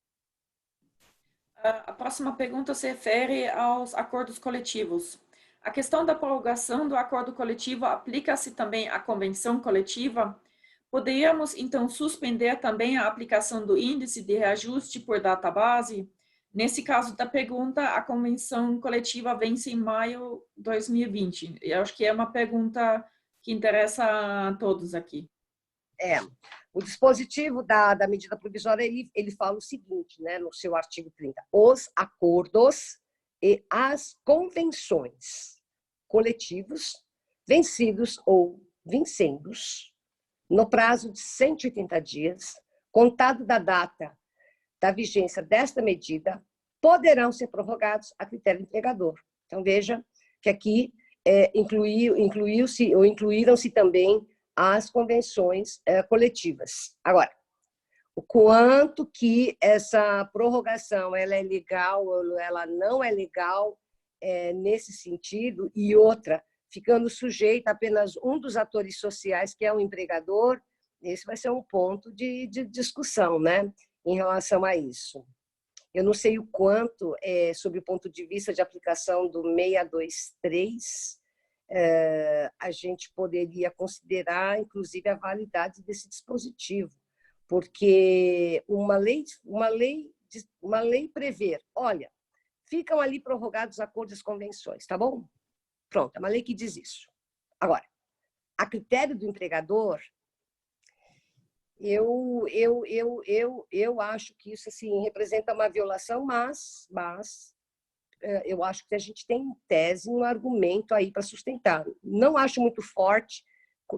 A próxima pergunta se refere aos acordos coletivos. A questão da prorrogação do acordo coletivo aplica-se também à convenção coletiva? Poderíamos, então, suspender também a aplicação do índice de reajuste por data base? Nesse caso da pergunta, a convenção coletiva vence em maio de 2020. Eu acho que é uma pergunta que interessa a todos aqui. O dispositivo da medida provisória, ele fala o seguinte, né, no seu artigo 30, os acordos e as convenções coletivos vencidos ou vincendos no prazo de 180 dias, contado da data da vigência desta medida, poderão ser prorrogados a critério do empregador. Então, veja que aqui incluíram-se também as convenções coletivas. Agora, o quanto que essa prorrogação ela é legal ou ela não é legal nesse sentido, e outra, ficando sujeita a apenas um dos atores sociais, que é o empregador, esse vai ser um ponto de discussão, né, em relação a isso. Eu não sei o quanto, sob o ponto de vista de aplicação do 623, a gente poderia considerar, inclusive, a validade desse dispositivo, porque uma lei prevê, olha, ficam ali prorrogados acordos e convenções, tá bom? Pronto, é uma lei que diz isso. Agora, a critério do empregador, Eu acho que isso assim representa uma violação, mas eu acho que a gente tem em tese um argumento aí para sustentar. Não acho muito forte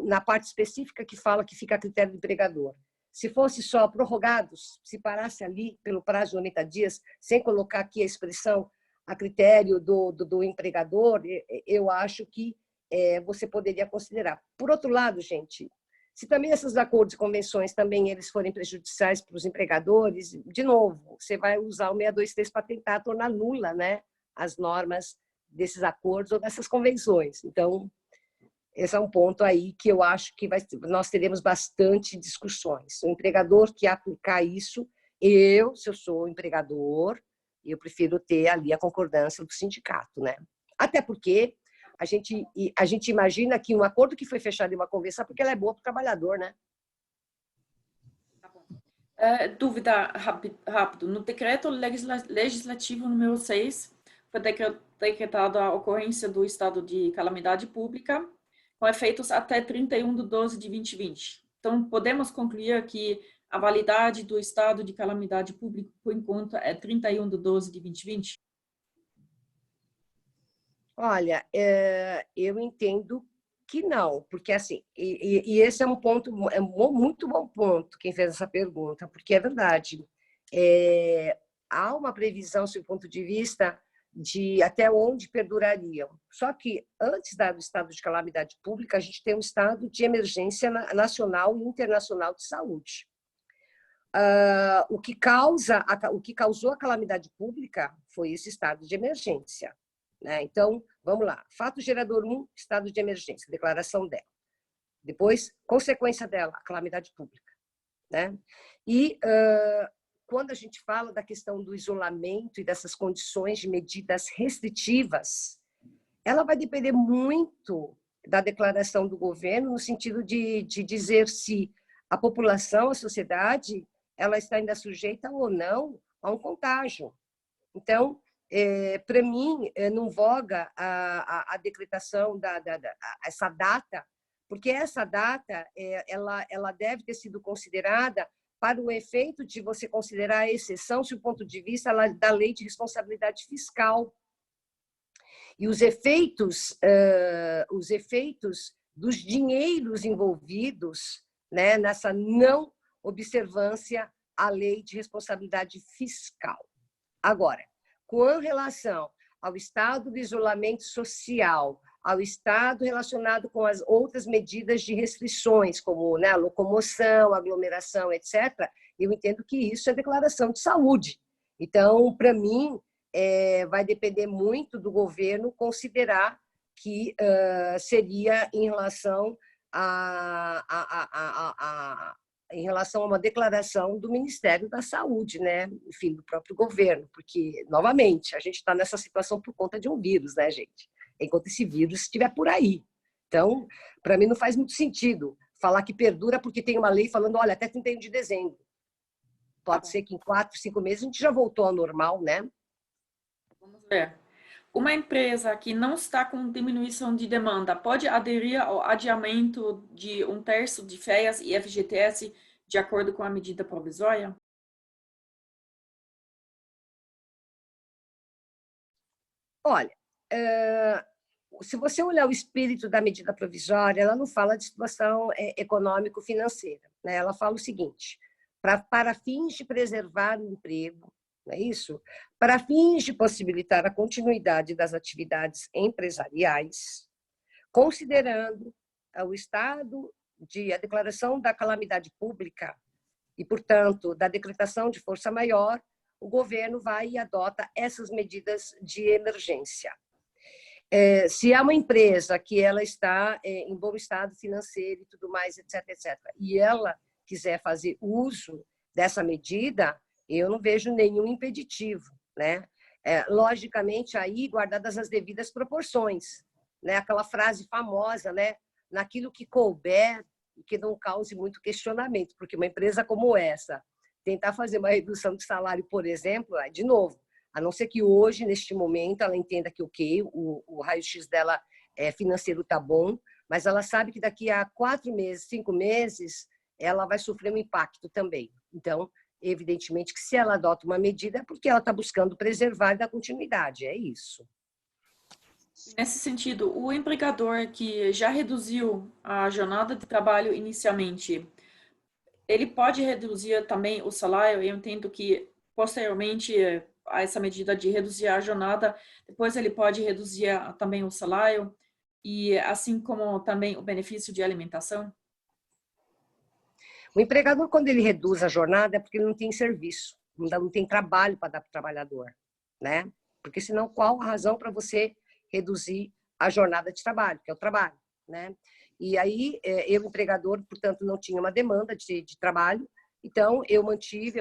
na parte específica que fala que fica a critério do empregador. Se fosse só prorrogados, se parasse ali pelo prazo de 90 dias, sem colocar aqui a expressão a critério do empregador, eu acho que você poderia considerar. Por outro lado, gente, se também esses acordos e convenções também eles forem prejudiciais para os empregadores, de novo, você vai usar o 623 para tentar tornar nula, né, as normas desses acordos ou dessas convenções. Então, esse é um ponto aí que eu acho que nós teremos bastante discussões. O empregador que aplicar isso, se eu sou empregador, eu prefiro ter ali a concordância do sindicato, né? Até porque a gente imagina que um acordo que foi fechado em uma convenção, porque ela é boa para o trabalhador, né? Dúvida rápido. No decreto legislativo número 6, foi decretada a ocorrência do estado de calamidade pública, com efeitos até 31/12 de 2020. Então, podemos concluir que a validade do estado de calamidade pública, por enquanto, é 31/12 de 2020? Olha, eu entendo que não, porque assim, e esse é um ponto, muito bom ponto quem fez essa pergunta, porque é verdade. Há uma previsão, sob o ponto de vista de até onde perdurariam. Só que antes do estado de calamidade pública, a gente tem um estado de emergência nacional e internacional de saúde. O que causou a calamidade pública foi esse estado de emergência, né? Então, vamos lá. Fato gerador 1, estado de emergência, declaração dela. Depois, consequência dela, a calamidade pública, né? E quando a gente fala da questão do isolamento e dessas condições de medidas restritivas, ela vai depender muito da declaração do governo, no sentido de dizer se a população, a sociedade, ela está ainda sujeita ou não a um contágio. Então, para mim, não voga a decretação essa data, porque essa data ela deve ter sido considerada para o efeito de você considerar a exceção, se o ponto de vista da lei de responsabilidade fiscal. E os efeitos dos dinheiros envolvidos, né, nessa não observância à lei de responsabilidade fiscal. Agora, com relação ao estado do isolamento social, ao estado relacionado com as outras medidas de restrições, como, né, locomoção, aglomeração, etc., eu entendo que isso é declaração de saúde. Então, para mim, vai depender muito do governo considerar que seria em relação em relação a uma declaração do Ministério da Saúde, né? Enfim, do próprio governo, porque, novamente, a gente está nessa situação por conta de um vírus, né, gente? Enquanto esse vírus estiver por aí. Então, para mim, não faz muito sentido falar que perdura porque tem uma lei falando, olha, até 31 de dezembro. Pode ser que em 4, 5 meses a gente já voltou ao normal, né? Vamos ver. Uma empresa que não está com diminuição de demanda pode aderir ao adiamento de 1/3 de férias e FGTS de acordo com a medida provisória? Olha, se você olhar o espírito da medida provisória, ela não fala de situação econômico-financeira, né? Ela fala o seguinte: para fins de preservar o emprego, não é isso? Para fins de possibilitar a continuidade das atividades empresariais, considerando o estado a declaração da calamidade pública e, portanto, da decretação de força maior, o governo vai e adota essas medidas de emergência. Se há uma empresa que ela está em bom estado financeiro e tudo mais, etc., e ela quiser fazer uso dessa medida, eu não vejo nenhum impeditivo, né? Logicamente, aí, guardadas as devidas proporções, né? Aquela frase famosa, né? Naquilo que couber e que não cause muito questionamento, porque uma empresa como essa, tentar fazer uma redução de salário, por exemplo, de novo, a não ser que hoje, neste momento, ela entenda que o raio-x dela financeiro está bom, mas ela sabe que daqui a 4 meses, 5 meses, ela vai sofrer um impacto também. Então, evidentemente que se ela adota uma medida é porque ela está buscando preservar e dar continuidade, é isso. Nesse sentido, o empregador que já reduziu a jornada de trabalho inicialmente, ele pode reduzir também o salário? Eu entendo que, posteriormente a essa medida de reduzir a jornada, depois ele pode reduzir também o salário, e assim como também o benefício de alimentação? O empregador, quando ele reduz a jornada, é porque ele não tem serviço, não tem trabalho para dar para o trabalhador, né? Porque senão, qual a razão para você reduzir a jornada de trabalho, que é o trabalho, né? E aí, eu, empregador, portanto, não tinha uma demanda de trabalho, então eu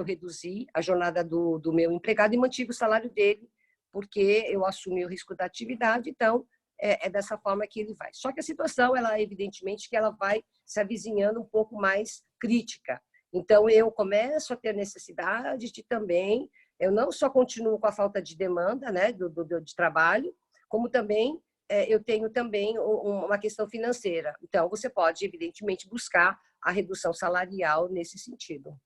reduzi a jornada do meu empregado e mantive o salário dele, porque eu assumi o risco da atividade, então é dessa forma que ele vai. Só que a situação, ela evidentemente que ela vai se avizinhando um pouco mais crítica. Então eu começo a ter necessidade de também, eu não só continuo com a falta de demanda, né, de trabalho, como também eu tenho também uma questão financeira. Então você pode evidentemente buscar a redução salarial nesse sentido.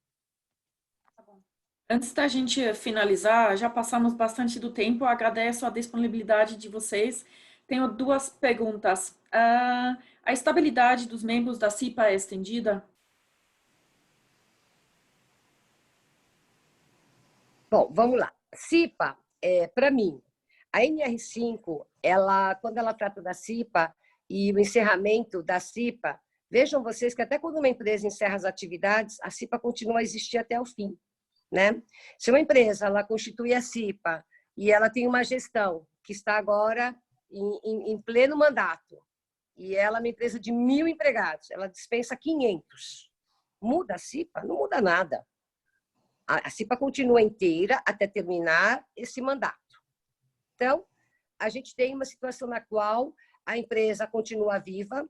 Antes da gente finalizar, já passamos bastante do tempo, eu agradeço a disponibilidade de vocês. Tenho duas perguntas. A estabilidade dos membros da CIPA é estendida? Bom, vamos lá. CIPA, para mim, a NR5, quando ela trata da CIPA e o encerramento da CIPA, vejam vocês que até quando uma empresa encerra as atividades, a CIPA continua a existir até o fim, né? Se uma empresa ela constitui a CIPA e ela tem uma gestão que está agora em pleno mandato e ela é uma empresa de 1.000 empregados, ela dispensa 500. Muda a CIPA? Não muda nada. A CIPA continua inteira até terminar esse mandato. Então, a gente tem uma situação na qual a empresa continua viva,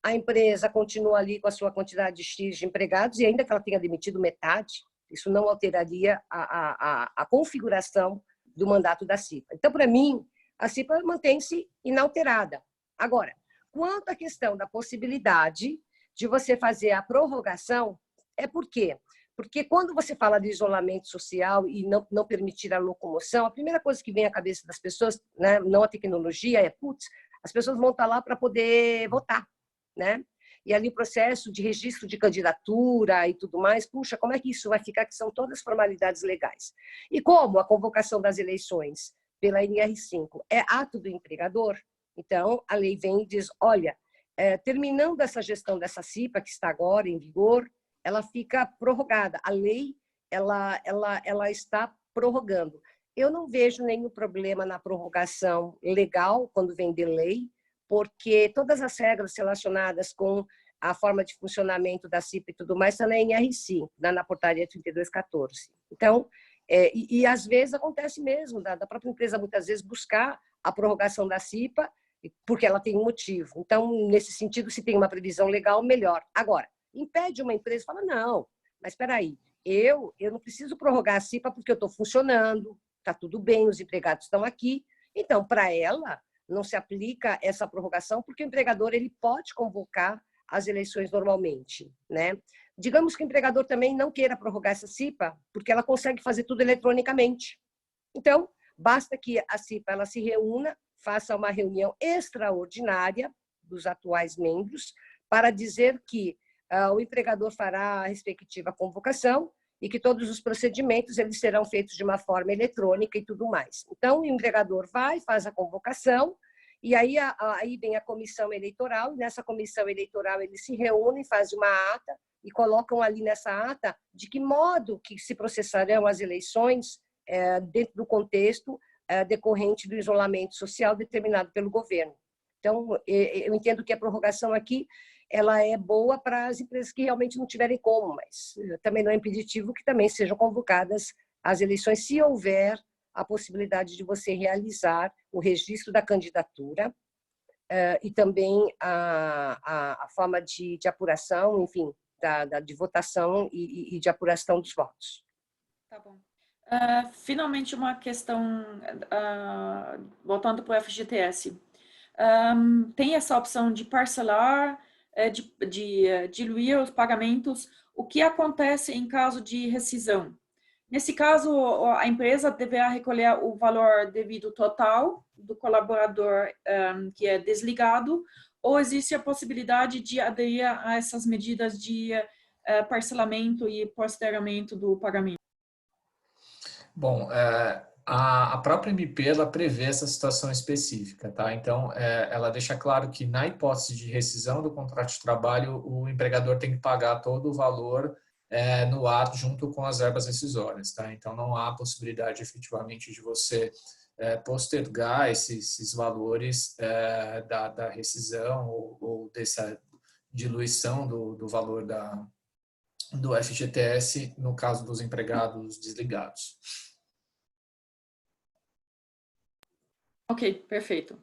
a empresa continua ali com a sua quantidade X de empregados, e ainda que ela tenha demitido metade, isso não alteraria a configuração do mandato da CIPA. Então, para mim, a CIPA mantém-se inalterada. Agora, quanto à questão da possibilidade de você fazer a prorrogação, é por quê? Porque quando você fala de isolamento social e não permitir a locomoção, a primeira coisa que vem à cabeça das pessoas, né, não a tecnologia, é, putz, as pessoas vão estar lá para poder votar, né? E ali o processo de registro de candidatura e tudo mais, puxa, como é que isso vai ficar? Que são todas formalidades legais. E como a convocação das eleições pela NR5 é ato do empregador, então a lei vem e diz, olha, terminando essa gestão dessa CIPA, que está agora em vigor, ela fica prorrogada. A lei, ela está prorrogando. Eu não vejo nenhum problema na prorrogação legal, quando vem de lei, porque todas as regras relacionadas com a forma de funcionamento da CIPA e tudo mais estão na NR5, na portaria 3214. Então, às vezes acontece mesmo, da própria empresa muitas vezes buscar a prorrogação da CIPA, porque ela tem um motivo. Então, nesse sentido, se tem uma previsão legal, melhor. Agora, impede uma empresa, fala, não, mas espera aí, eu não preciso prorrogar a CIPA porque eu estou funcionando, está tudo bem, os empregados estão aqui. Então, para ela, não se aplica essa prorrogação porque o empregador ele pode convocar as eleições normalmente, né? Digamos que o empregador também não queira prorrogar essa CIPA porque ela consegue fazer tudo eletronicamente. Então, basta que a CIPA ela se reúna, faça uma reunião extraordinária dos atuais membros para dizer que o empregador fará a respectiva convocação e que todos os procedimentos eles serão feitos de uma forma eletrônica e tudo mais. Então, o empregador vai, faz a convocação, e aí vem a comissão eleitoral, e nessa comissão eleitoral eles se reúnem, fazem uma ata e colocam ali nessa ata de que modo que se processarão as eleições dentro do contexto decorrente do isolamento social determinado pelo governo. Então, eu entendo que a prorrogação aqui ela é boa para as empresas que realmente não tiverem como, mas também não é impeditivo que também sejam convocadas as eleições, se houver a possibilidade de você realizar o registro da candidatura e também a forma de apuração, enfim, de votação e de apuração dos votos. Tá bom. Finalmente, uma questão, voltando para o FGTS. Tem essa opção de parcelar diluir os pagamentos, o que acontece em caso de rescisão? Nesse caso, a empresa deverá recolher o valor devido total do colaborador que é desligado, ou existe a possibilidade de aderir a essas medidas de parcelamento e postergamento do pagamento? Bom, a própria MP ela prevê essa situação específica, tá? Então, ela deixa claro que na hipótese de rescisão do contrato de trabalho, o empregador tem que pagar todo o valor no ato junto com as verbas rescisórias, tá? Então, não há possibilidade efetivamente de você postergar esses valores da rescisão ou dessa diluição do valor do FGTS no caso dos empregados desligados. Ok, perfeito.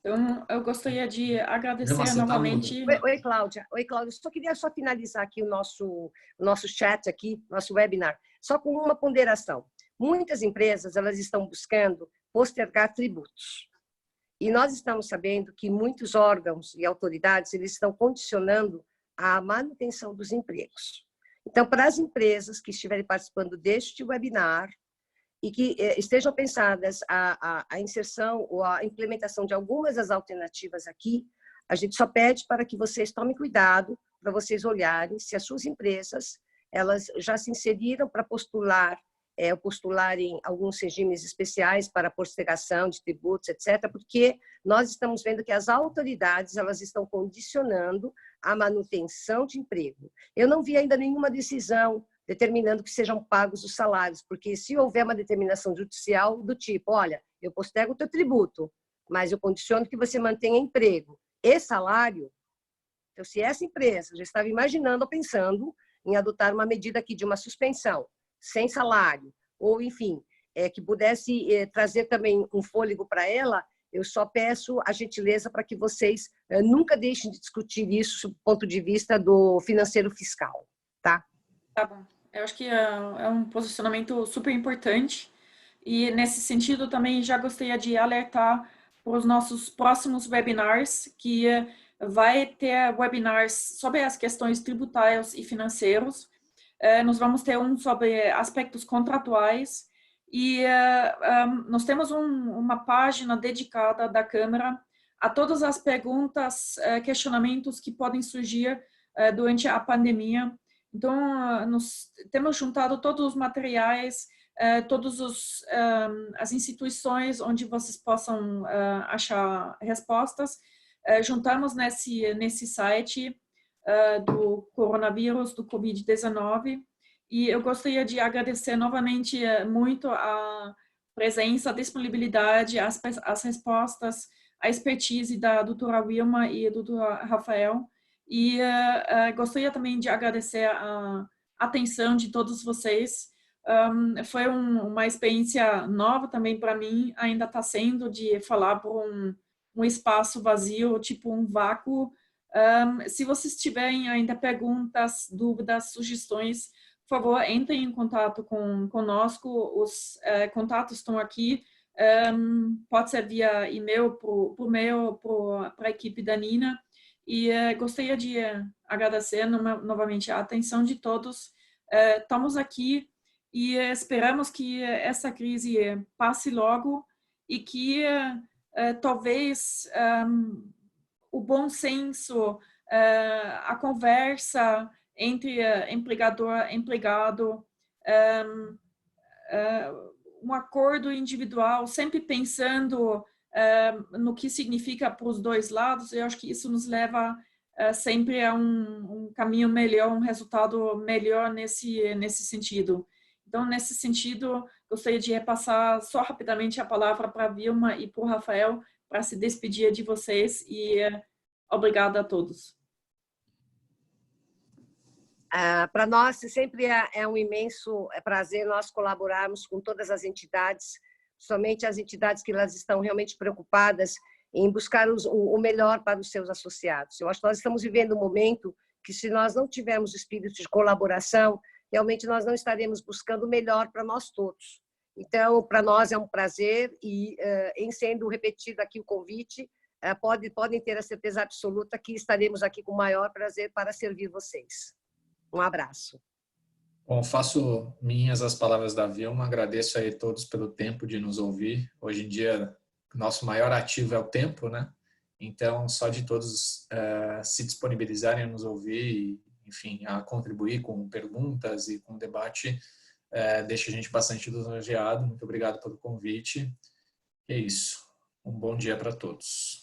Então, eu gostaria de agradecer novamente. Oi, Cláudia. Oi, Cláudia. Só queria finalizar aqui o nosso chat aqui, nosso webinar, só com uma ponderação. Muitas empresas, elas estão buscando postergar tributos. E nós estamos sabendo que muitos órgãos e autoridades, eles estão condicionando a manutenção dos empregos. Então, para as empresas que estiverem participando deste webinar, e que estejam pensadas a inserção ou a implementação de algumas das alternativas aqui, a gente só pede para que vocês tomem cuidado, para vocês olharem se as suas empresas elas já se inseriram para postularem alguns regimes especiais para postergação de tributos, etc., porque nós estamos vendo que as autoridades elas estão condicionando a manutenção de emprego. Eu não vi ainda nenhuma decisão determinando que sejam pagos os salários, porque se houver uma determinação judicial do tipo, olha, eu postergo o teu tributo, mas eu condiciono que você mantenha emprego e salário, então se essa empresa já estava imaginando ou pensando em adotar uma medida aqui de uma suspensão, sem salário, ou enfim, que pudesse trazer também um fôlego para ela, eu só peço a gentileza para que vocês nunca deixem de discutir isso do ponto de vista do financeiro fiscal, tá? Tá bom. Eu acho que é um posicionamento super importante e, nesse sentido, também já gostaria de alertar para os nossos próximos webinars, que vai ter webinars sobre as questões tributárias e financeiros. Nós vamos ter um sobre aspectos contratuais e nós temos uma página dedicada da Câmara a todas as perguntas, questionamentos que podem surgir durante a pandemia. Então, nós temos juntado todos os materiais, todas as instituições onde vocês possam achar respostas. Juntamos nesse site do coronavírus, do Covid-19, e eu gostaria de agradecer novamente muito a presença, a disponibilidade, as respostas, a expertise da doutora Wilma e do doutor Rafael. E gostaria também de agradecer a atenção de todos vocês. Foi uma experiência nova também para mim, ainda está sendo, de falar por um espaço vazio, tipo um vácuo. Se vocês tiverem ainda perguntas, dúvidas, sugestões, por favor, entrem em contato conosco. Os contatos estão aqui. Pode ser via e-mail, por e-mail para a equipe da Nina. E gostaria de agradecer novamente a atenção de todos. Estamos aqui e esperamos que essa crise passe logo e que talvez o bom senso, a conversa entre empregador e empregado, um acordo individual, sempre pensando no que significa para os dois lados. Eu acho que isso nos leva sempre a um caminho melhor, um resultado melhor nesse sentido. Então, nesse sentido, gostaria de repassar só rapidamente a palavra para a Vilma e para o Rafael, para se despedir de vocês, e obrigada a todos. Para nós, sempre é um imenso prazer nós colaborarmos com todas as entidades, somente as entidades que elas estão realmente preocupadas em buscar o melhor para os seus associados. Eu acho que nós estamos vivendo um momento que, se nós não tivermos espírito de colaboração, realmente nós não estaremos buscando o melhor para nós todos. Então, para nós é um prazer e, em sendo repetido aqui o convite, podem ter a certeza absoluta que estaremos aqui com o maior prazer para servir vocês. Um abraço. Bom, faço minhas as palavras da Vilma, agradeço aí a todos pelo tempo de nos ouvir. Hoje em dia, nosso maior ativo é o tempo, né? Então, só de todos se disponibilizarem a nos ouvir e, enfim, a contribuir com perguntas e com debate, deixa a gente bastante lisonjeado. Muito obrigado pelo convite. É isso. Um bom dia para todos.